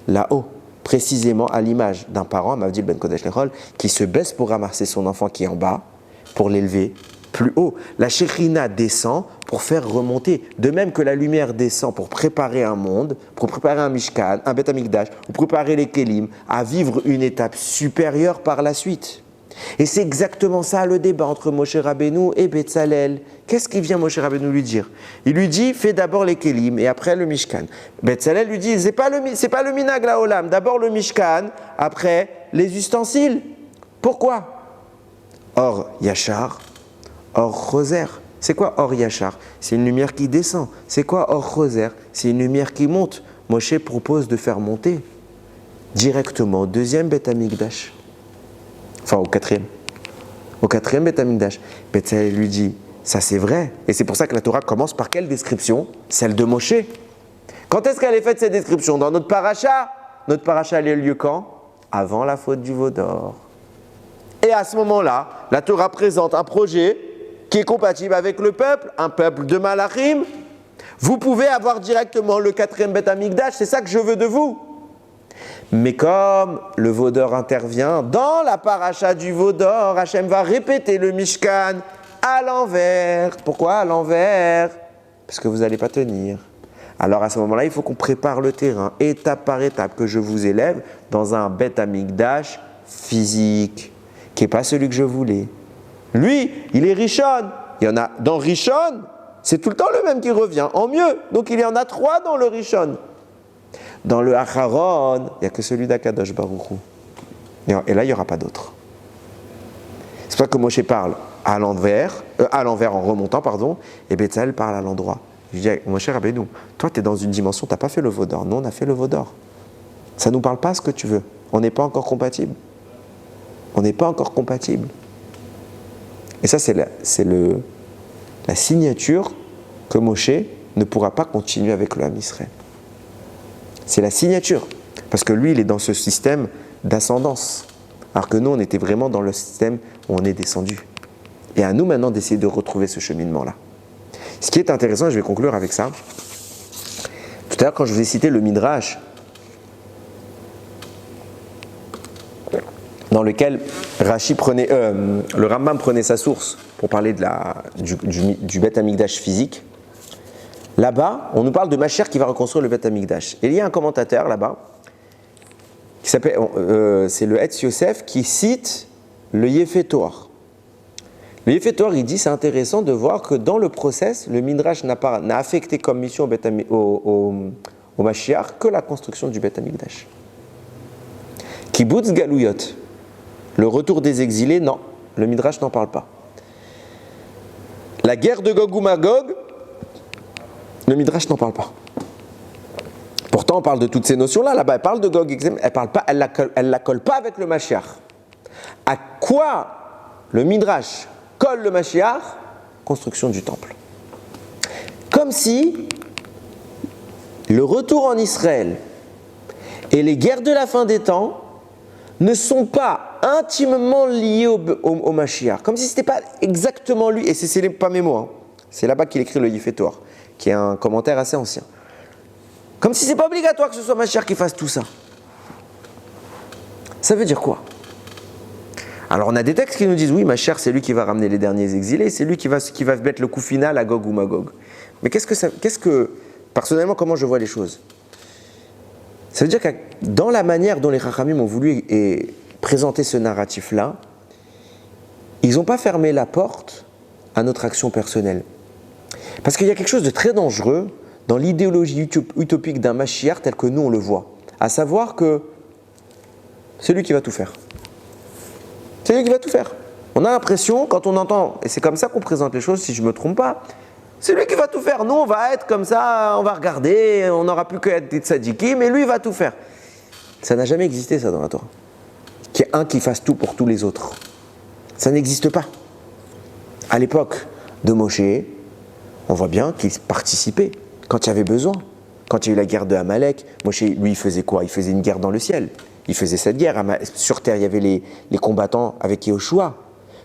là-haut. Précisément à l'image d'un parent, Mavdil Ben Kodesh Lechol, qui se baisse pour ramasser son enfant qui est en bas, pour l'élever plus haut. La Shekhina descend pour faire remonter. De même que la lumière descend pour préparer un monde, pour préparer un Mishkan, un Beth Amikdash, pour préparer les Kélim, à vivre une étape supérieure par la suite. Et c'est exactement ça le débat entre Moshe Rabbeinu et Betzalel. Qu'est-ce qu'il vient Moshe Rabbeinu lui dire? Il lui dit, fais d'abord les Kélim et après le Mishkan. Betzalel lui dit, c'est pas le Minag la Olam, d'abord le Mishkan, après les ustensiles. Pourquoi? Or Yachar, Or Choser. C'est quoi Or Yachar? C'est une lumière qui descend. C'est quoi Or Choser? C'est une lumière qui monte. Moshe propose de faire monter directement au deuxième Beth Amikdash. Enfin au quatrième. Au quatrième Beth Amikdash. Betzalel lui dit, ça c'est vrai. Et c'est pour ça que la Torah commence par quelle description? Celle de Moshe. Quand est-ce qu'elle est faite cette description? Dans notre paracha. Notre paracha elle a lieu quand? Avant la faute du veau d'or. Et à ce moment-là, la Torah présente un projet qui est compatible avec le peuple, un peuple de Malachim. Vous pouvez avoir directement le quatrième Beth Amikdash, c'est ça que je veux de vous. Mais comme le veau d'or intervient dans la paracha du veau d'or, Hachem va répéter le Mishkan à l'envers. Pourquoi à l'envers? Parce que vous n'allez pas tenir. Alors à ce moment-là, il faut qu'on prépare le terrain, étape par étape, que je vous élève dans un Beth Amikdash physique, qui n'est pas celui que je voulais. Lui, il est Rishon. Il y en a dans Rishon, c'est tout le temps le même qui revient, en mieux. Donc il y en a 3 dans le Rishon. Dans le Acharon, il n'y a que celui d'Akadosh Baruch Hu. Et là, il n'y aura pas d'autre. C'est pour ça que Moshe parle à l'envers en remontant, et Betzalel parle à l'endroit. Je dis, Moshe Rabbeinu, toi, tu es dans une dimension, tu n'as pas fait le veau d'or. Nous, on a fait le veau d'or. Ça ne nous parle pas ce que tu veux. On n'est pas encore compatible. On n'est pas encore compatible. Et ça, c'est la signature que Moshe ne pourra pas continuer avec le Ham Israël. C'est la signature. Parce que lui, il est dans ce système d'ascendance. Alors que nous, on était vraiment dans le système où on est descendu. Et à nous maintenant d'essayer de retrouver ce cheminement-là. Ce qui est intéressant, et je vais conclure avec ça. Tout à l'heure, quand je vous ai cité le Midrash, dans lequel le Rambam prenait sa source pour parler du Beth Amikdash physique, là-bas, on nous parle de Mashiach qui va reconstruire le Beth Amikdash. Et il y a un commentateur là-bas, qui s'appelle, c'est le Etz Yosef, qui cite le Yefet Toar. Le Yefet Toar, il dit, c'est intéressant de voir que dans le process, le Midrash n'a affecté comme mission au Mashiach que la construction du Beth Amikdash. Kibbutz Galouyot, le retour des exilés, non, le Midrash n'en parle pas. La guerre de Gog ou Magog, le Midrash n'en parle pas. Pourtant, on parle de toutes ces notions-là. Là-bas, elle parle de Gog, elle la colle pas avec le Mashiach. À quoi le Midrash colle le Mashiach? Construction du temple. Comme si le retour en Israël et les guerres de la fin des temps ne sont pas intimement liés au Mashiach. Comme si ce n'était pas exactement lui. Et c'est pas mes mots. Hein. C'est là-bas qu'il écrit le Yefet Toar, qui est un commentaire assez ancien. Comme si ce n'est pas obligatoire que ce soit Mashiach qui fasse tout ça. Ça veut dire quoi? Alors on a des textes qui nous disent oui, Mashiach c'est lui qui va ramener les derniers exilés, c'est lui qui va mettre le coup final à Gog ou Magog. Mais personnellement, comment je vois les choses? Ça veut dire que dans la manière dont les Chachamim ont voulu présenter ce narratif-là, ils n'ont pas fermé la porte à notre action personnelle. Parce qu'il y a quelque chose de très dangereux dans l'idéologie utopique d'un Mashiach tel que nous on le voit. À savoir que c'est lui qui va tout faire. C'est lui qui va tout faire. On a l'impression, quand on entend, et c'est comme ça qu'on présente les choses si je ne me trompe pas, c'est lui qui va tout faire. Nous on va être comme ça, on va regarder, on n'aura plus qu'à être des tzadikim, mais lui il va tout faire. Ça n'a jamais existé ça dans la Torah. Qu'il y ait un qui fasse tout pour tous les autres. Ça n'existe pas. À l'époque de Moshe, on voit bien qu'il participait quand il y avait besoin. Quand il y a eu la guerre de Amalek, Moshe, lui, il faisait quoi? Il faisait une guerre dans le ciel. Il faisait cette guerre. Sur terre, il y avait les combattants avec Yehoshua.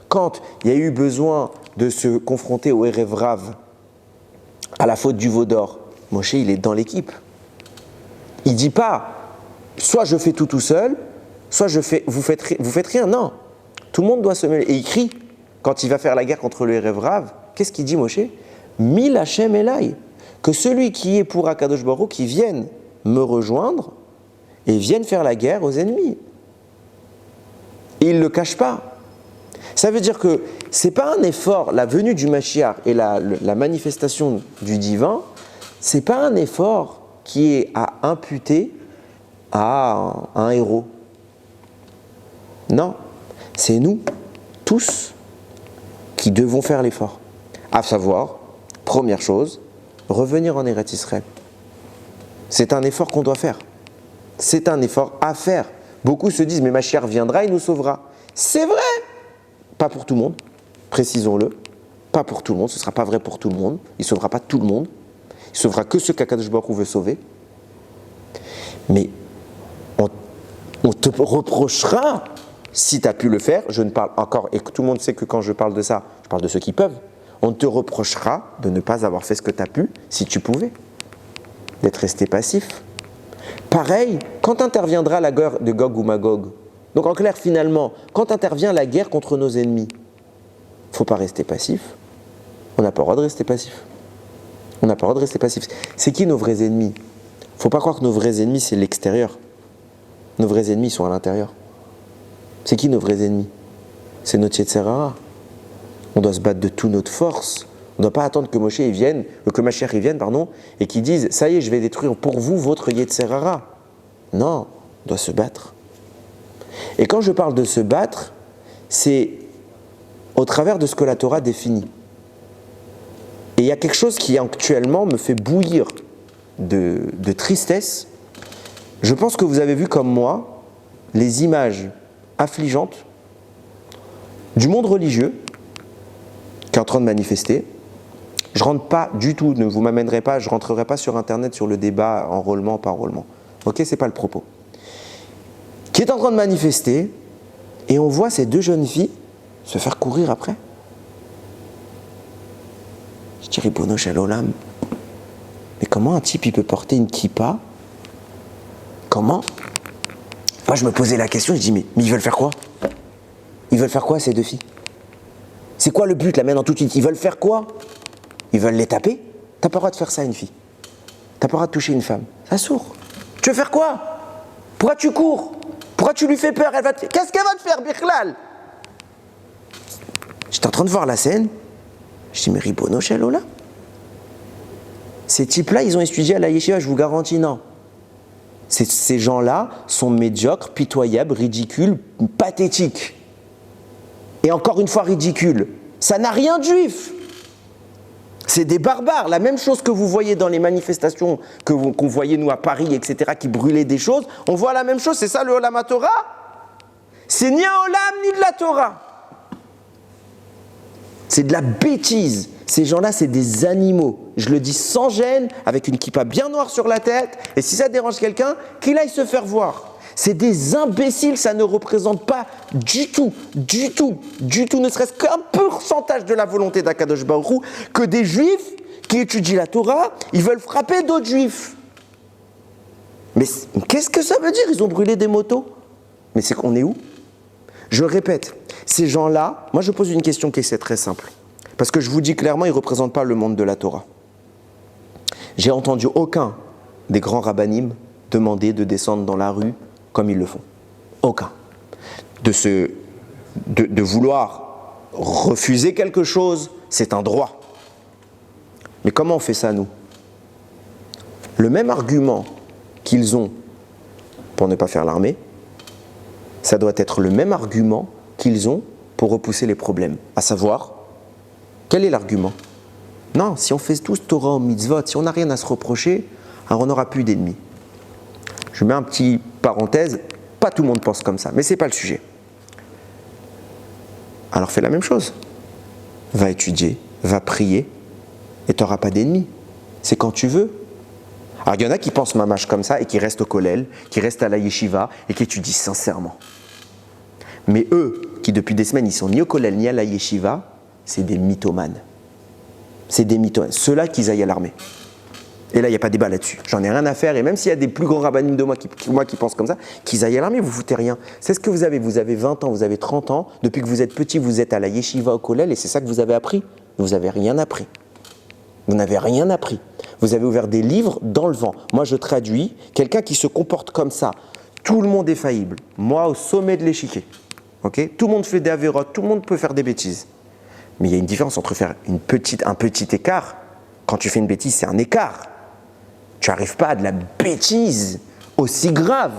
Quand il y a eu besoin de se confronter au Erev Rav, à la faute du veau d'or, Moshe, il est dans l'équipe. Il ne dit pas, soit je fais tout seul, soit vous faites rien. Non, tout le monde doit se mêler. Et il crie, quand il va faire la guerre contre le Erev Rav, qu'est-ce qu'il dit Moshe? Mil Hashem Elai, que celui qui est pour Akadosh Baruch Hu, qui vienne me rejoindre et vienne faire la guerre aux ennemis. Et il ne le cache pas. Ça veut dire que ce n'est pas un effort, la venue du Mashiach et la manifestation du divin, ce n'est pas un effort qui est à imputer à un héros. Non, c'est nous, tous, qui devons faire l'effort. À savoir, première chose, revenir en Eretz Israël. C'est un effort qu'on doit faire. C'est un effort à faire. Beaucoup se disent, mais Mashiach viendra, il nous sauvera. C'est vrai, pas pour tout le monde, précisons-le. Pas pour tout le monde, ce ne sera pas vrai pour tout le monde. Il ne sauvera pas tout le monde. Il ne sauvera que ceux qu'Akadosh Baruch Hu veut sauver. Mais on te reprochera, si tu as pu le faire, je ne parle encore, et que tout le monde sait que quand je parle de ça, je parle de ceux qui peuvent, on te reprochera de ne pas avoir fait ce que tu as pu, si tu pouvais, d'être resté passif. Pareil, quand interviendra la guerre de Gog ou Magog, donc en clair, finalement, quand intervient la guerre contre nos ennemis, il ne faut pas rester passif. On n'a pas le droit de rester passif. On n'a pas le droit de rester passif. C'est qui nos vrais ennemis? Il ne faut pas croire que nos vrais ennemis, c'est l'extérieur. Nos vrais ennemis sont à l'intérieur. C'est qui nos vrais ennemis? C'est notre Yetzer Hara. On doit se battre de toute notre force. On ne doit pas attendre que Moshe vienne, que Mashiach vienne, et qu'il dise, ça y est, je vais détruire pour vous votre Yetzer Hara. Non, on doit se battre. Et quand je parle de se battre, c'est au travers de ce que la Torah définit. Et il y a quelque chose qui actuellement me fait bouillir de tristesse. Je pense que vous avez vu comme moi les images affligeantes du monde religieux qui est en train de manifester. Je rentre pas du tout, ne vous m'amènerez pas, je rentrerai pas sur Internet sur le débat enrôlement, pas enrôlement. Ok, c'est pas le propos. Qui est en train de manifester, et on voit ces deux jeunes filles se faire courir après. Je dirais, Bono Shalom, mais comment un type il peut porter une kippa? Comment? Moi je me posais la question, je dis, mais ils veulent faire quoi? Ils veulent faire quoi ces deux filles? C'est quoi le but là maintenant tout de suite? Ils veulent faire quoi? Ils veulent les taper? T'as pas le droit de faire ça à une fille. T'as pas le droit de toucher une femme. Ça sourd. Tu veux faire quoi? Pourquoi tu cours? Pourquoi tu lui fais peur? Qu'est-ce qu'elle va te faire, Bichlal? J'étais en train de voir la scène. Je dis, mais Ribono Shel Olam. Ces types-là, ils ont étudié à la yeshiva, je vous garantis, non. Ces gens-là sont médiocres, pitoyables, ridicules, pathétiques. Et encore une fois, ridicules. Ça n'a rien de juif. C'est des barbares. La même chose que vous voyez dans les manifestations qu'on voyait nous à Paris, etc., qui brûlaient des choses, on voit la même chose. C'est ça le Olam Torah? C'est ni un Olam ni de la Torah. C'est de la bêtise. Ces gens-là, c'est des animaux. Je le dis sans gêne, avec une kippa bien noire sur la tête. Et si ça dérange quelqu'un, qu'il aille se faire voir. C'est des imbéciles, ça ne représente pas du tout, ne serait-ce qu'un pourcentage de la volonté d'Akadosh Baruch Hu, que des juifs qui étudient la Torah, ils veulent frapper d'autres juifs. Mais qu'est-ce que ça veut dire? Ils ont brûlé des motos. Mais c'est qu'on est où? Je répète, ces gens-là, moi je pose une question qui est très simple. Parce que je vous dis clairement, ils ne représentent pas le monde de la Torah. J'ai entendu aucun des grands rabbanim demander de descendre dans la rue comme ils le font. Aucun. De vouloir refuser quelque chose, c'est un droit. Mais comment on fait ça, nous? Le même argument qu'ils ont pour ne pas faire l'armée, ça doit être le même argument qu'ils ont pour repousser les problèmes. À savoir, quel est l'argument? Non, si on fait tous Torah ou mitzvot, si on n'a rien à se reprocher, alors on n'aura plus d'ennemis. Je mets un petit parenthèse, pas tout le monde pense comme ça, mais ce n'est pas le sujet. Alors fais la même chose. Va étudier, va prier, et tu n'auras pas d'ennemis. C'est quand tu veux. Alors il y en a qui pensent mamache comme ça, et qui restent au kollel, qui restent à la yeshiva, et qui étudient sincèrement. Mais eux, qui depuis des semaines, ils sont ni au kollel, ni à la yeshiva, c'est des mythomanes. C'est des mythomanes. Ceux-là qu'ils aillent à l'armée. Et là, il n'y a pas de débat là-dessus. J'en ai rien à faire. Et même s'il y a des plus grands rabbinim de moi qui pensent comme ça, qu'ils aillent à l'armée, vous foutez rien. C'est ce que vous avez. Vous avez 20 ans, vous avez 30 ans. Depuis que vous êtes petit, vous êtes à la yeshiva au kollel et c'est ça que vous avez appris. Vous n'avez rien appris. Vous n'avez rien appris. Vous avez ouvert des livres dans le vent. Moi, je traduis. Quelqu'un qui se comporte comme ça, tout le monde est faillible. Moi, au sommet de l'échiquier. Okay? Tout le monde fait des avérotes, tout le monde peut faire des bêtises. Mais il y a une différence entre faire un petit écart. Quand tu fais une bêtise, c'est un écart. Tu n'arrives pas à de la bêtise aussi grave.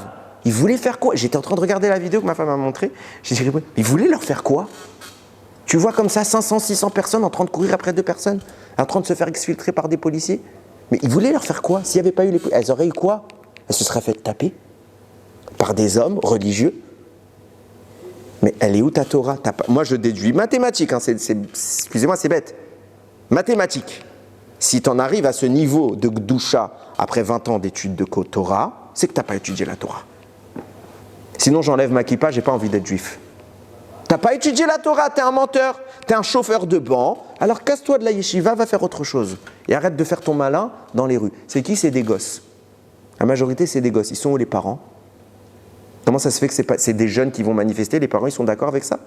Ils voulaient faire quoi? J'étais en train de regarder la vidéo que ma femme m'a montrée. J'ai dit, ils voulaient leur faire quoi? Tu vois comme ça 500, 600 personnes en train de courir après 2 personnes, en train de se faire exfiltrer par des policiers. Mais ils voulaient leur faire quoi? S'il n'y avait pas eu les policiers, elles auraient eu quoi? Elles se seraient fait taper par des hommes religieux. Mais elle est où ta Torah? Moi je déduis mathématiques, hein, excusez-moi c'est bête. Mathématiques. Si tu en arrives à ce niveau de Gdusha après 20 ans d'études de Torah, c'est que tu n'as pas étudié la Torah. Sinon j'enlève ma kippa, j'ai pas envie d'être juif. Tu n'as pas étudié la Torah, tu es un menteur, tu es un chauffeur de banc, alors casse-toi de la yeshiva, va faire autre chose. Et arrête de faire ton malin dans les rues. C'est qui? C'est des gosses. La majorité c'est des gosses. Ils sont où les parents? Comment ça se fait que c'est des jeunes qui vont manifester, les parents ils sont d'accord avec ça?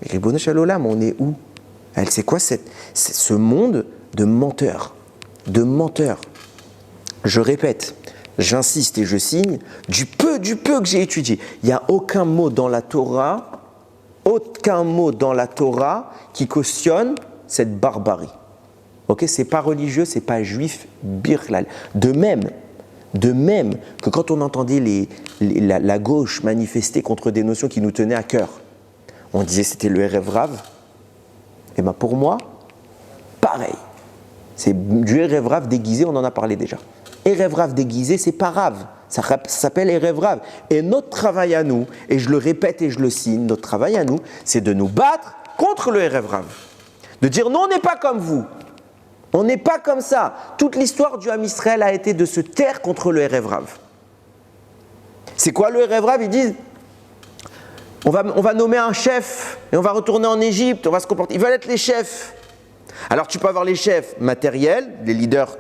Mais Ribono Shel Olam, on est où? C'est quoi ce monde de menteurs? De menteurs. Je répète, j'insiste et je signe, du peu que j'ai étudié, il n'y a aucun mot dans la Torah qui cautionne cette barbarie. Ok, c'est pas religieux, c'est pas juif, birlal. De même que quand on entendait la gauche manifester contre des notions qui nous tenaient à cœur, on disait c'était le Erev Rav, et bien pour moi, pareil. C'est du Erev Rav déguisé, on en a parlé déjà. Erev Rav déguisé, c'est pas Rav, ça s'appelle Erev Rav. Et notre travail à nous, et je le répète et je le signe, notre travail à nous, c'est de nous battre contre le Erev Rav. De dire non, on n'est pas comme vous. On n'est pas comme ça. Toute l'histoire du Ham Israël a été de se taire contre le Erev Rav. C'est quoi le Erev Rav? Ils disent, on va nommer un chef et on va retourner en Égypte, on va se comporter. Ils veulent être les chefs. Alors tu peux avoir les chefs matériels, les leaders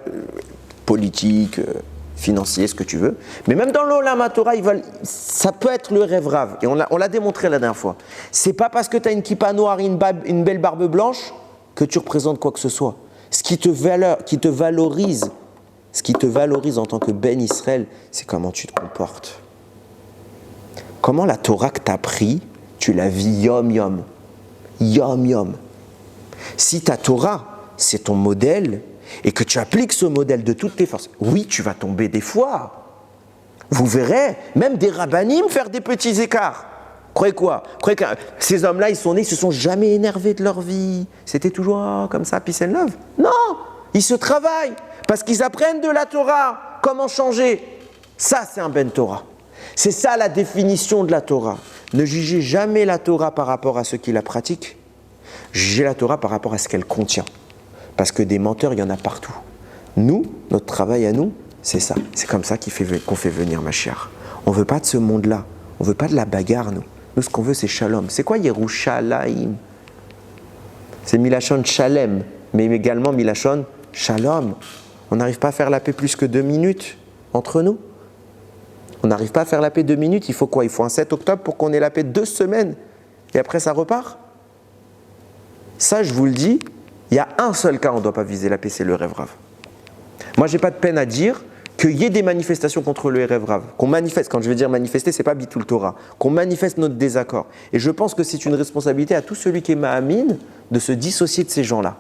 politiques, financiers, ce que tu veux. Mais même dans l'Olam Torah, ça peut être le Erev Rav. Et on l'a démontré la dernière fois. C'est pas parce que tu as une kippa noire et une belle barbe blanche que tu représentes quoi que ce soit. Ce qui te valorise en tant que Ben Israël, c'est comment tu te comportes. Comment la Torah que tu as pris, tu la vis yom-yom. Yom-yom. Si ta Torah, c'est ton modèle, et que tu appliques ce modèle de toutes tes forces, oui, tu vas tomber des fois. Vous verrez, même des rabbanim faire des petits écarts. Croyez quoi? Croyez que ces hommes-là, ils sont nés, ils se sont jamais énervés de leur vie. C'était toujours comme ça, peace and love. Non, ils se travaillent parce qu'ils apprennent de la Torah comment changer. Ça, c'est un Ben Torah. C'est ça la définition de la Torah. Ne jugez jamais la Torah par rapport à ceux qui la pratiquent. Jugez la Torah par rapport à ce qu'elle contient. Parce que des menteurs, il y en a partout. Nous, notre travail à nous, c'est ça. C'est comme ça qu'on fait venir Mashiach. On ne veut pas de ce monde-là. On ne veut pas de la bagarre, nous. Nous, ce qu'on veut, c'est Shalom. C'est quoi Yerushalayim? C'est Milachon Shalem, mais également Milachon Shalom. On n'arrive pas à faire la paix plus que 2 minutes entre nous. On n'arrive pas à faire la paix 2 minutes. Il faut quoi? Il faut un 7 octobre pour qu'on ait la paix 2 semaines. Et après, ça repart. Ça, je vous le dis, il y a un seul cas où on ne doit pas viser la paix, c'est le Erev Rav. Moi, je n'ai pas de peine à dire qu'il y ait des manifestations contre le Erev Rav, qu'on manifeste, quand je veux dire manifester, ce n'est pas Bitul Torah, qu'on manifeste notre désaccord. Et je pense que c'est une responsabilité à tout celui qui est Mahamine de se dissocier de ces gens-là.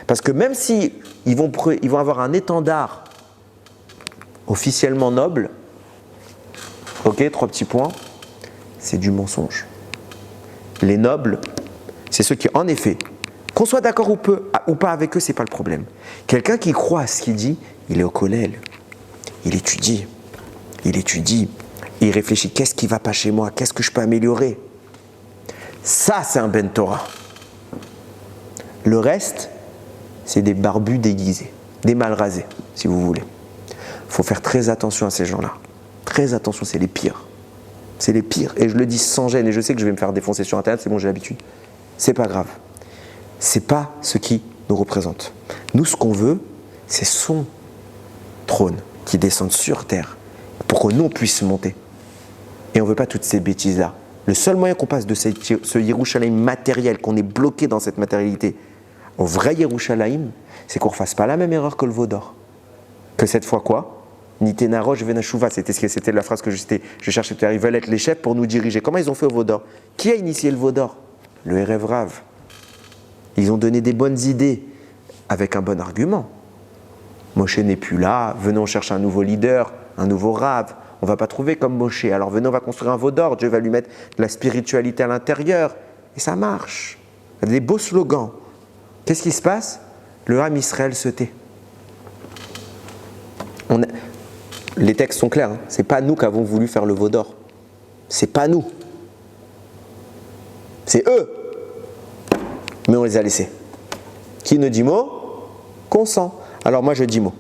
Parce que même si ils vont avoir un étendard officiellement noble, ok, 3 petits points, c'est du mensonge. Les nobles, c'est ceux qui, en effet, qu'on soit d'accord ou pas avec eux, c'est pas le problème. Quelqu'un qui croit à ce qu'il dit, il est au kollel. Il étudie, il réfléchit, qu'est-ce qui ne va pas chez moi, qu'est-ce que je peux améliorer. Ça, c'est un Ben Torah. Le reste, c'est des barbus déguisés, des mal rasés, si vous voulez. Il faut faire très attention à ces gens-là. Très attention, c'est les pires. C'est les pires. Et je le dis sans gêne, et je sais que je vais me faire défoncer sur Internet, c'est bon, j'ai l'habitude. C'est pas grave. C'est pas ce qui nous représente. Nous, ce qu'on veut, c'est son trône qui descende sur terre pour que nous on puisse monter. Et on ne veut pas toutes ces bêtises-là. Le seul moyen qu'on passe de ce Yerushalayim matériel, qu'on est bloqué dans cette matérialité, au vrai Yerushalayim, c'est qu'on ne refasse pas la même erreur que le veau d'or. Que cette fois quoi? Nitena roche venashuva, c'était la phrase que je cherchais tout à l'heure. Ils veulent être les chefs pour nous diriger. Comment ils ont fait au veau d'or? Qui a initié le veau d'or? Le Erev Rav. Ils ont donné des bonnes idées avec un bon argument. Moshe n'est plus là, venons chercher un nouveau leader, un nouveau Rav. On ne va pas trouver comme Moshe. Alors venons, on va construire un veau d'or. Dieu va lui mettre de la spiritualité à l'intérieur. Et ça marche. Il y a des beaux slogans. Qu'est-ce qui se passe? Le Ham Israël se tait. Les textes sont clairs. Ce n'est pas nous qui avons voulu faire le veau d'or. C'est pas nous. C'est eux. Mais on les a laissés. Qui ne dit mot? Consent. Alors moi je dis mot.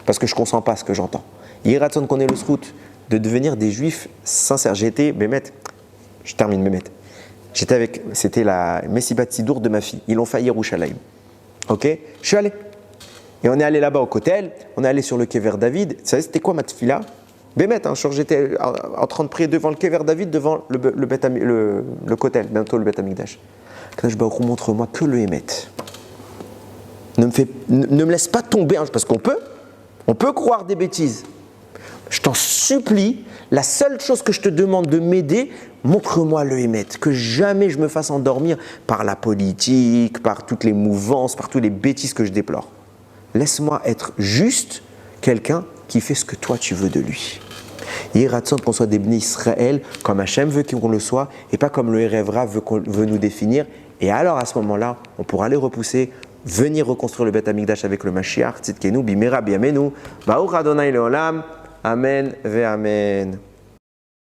Parce que je ne consens pas à ce que j'entends. Yiratzon qu'on ait le srout de devenir des juifs sincères. J'ai été, Bémet, je termine Bémet. C'était la Messibat Sidour de ma fille. Ils l'ont fait à Yerushalayim. Ok? Je suis allé. Et on est allé là-bas au Kotel. On est allé sur le Kever David. Vous savez, c'était quoi ma tefila? Bémet, j'étais en train de prier devant le Kever David, devant le Kotel, bientôt le Bet Amikdash. Kadosh Baruch Hu, montre-moi que le Hémet. Ne me laisse pas tomber, parce qu'on peut croire des bêtises. Je t'en supplie, la seule chose que je te demande de m'aider, montre-moi le Hémet, que jamais je me fasse endormir par la politique, par toutes les mouvances, par toutes les bêtises que je déplore. Laisse-moi être juste quelqu'un qui fait ce que toi tu veux de lui. Yiratzon qu'on soit des bénis Israël comme Hachem veut qu'on le soit et pas comme le Erev Rav veut nous définir. Et alors à ce moment-là, on pourra les repousser, venir reconstruire le Bet Amikdash avec le Mashiach, Tzidkenu, Bimera, Biamenu, Baruch Adonai Leolam, Amen ve Amen.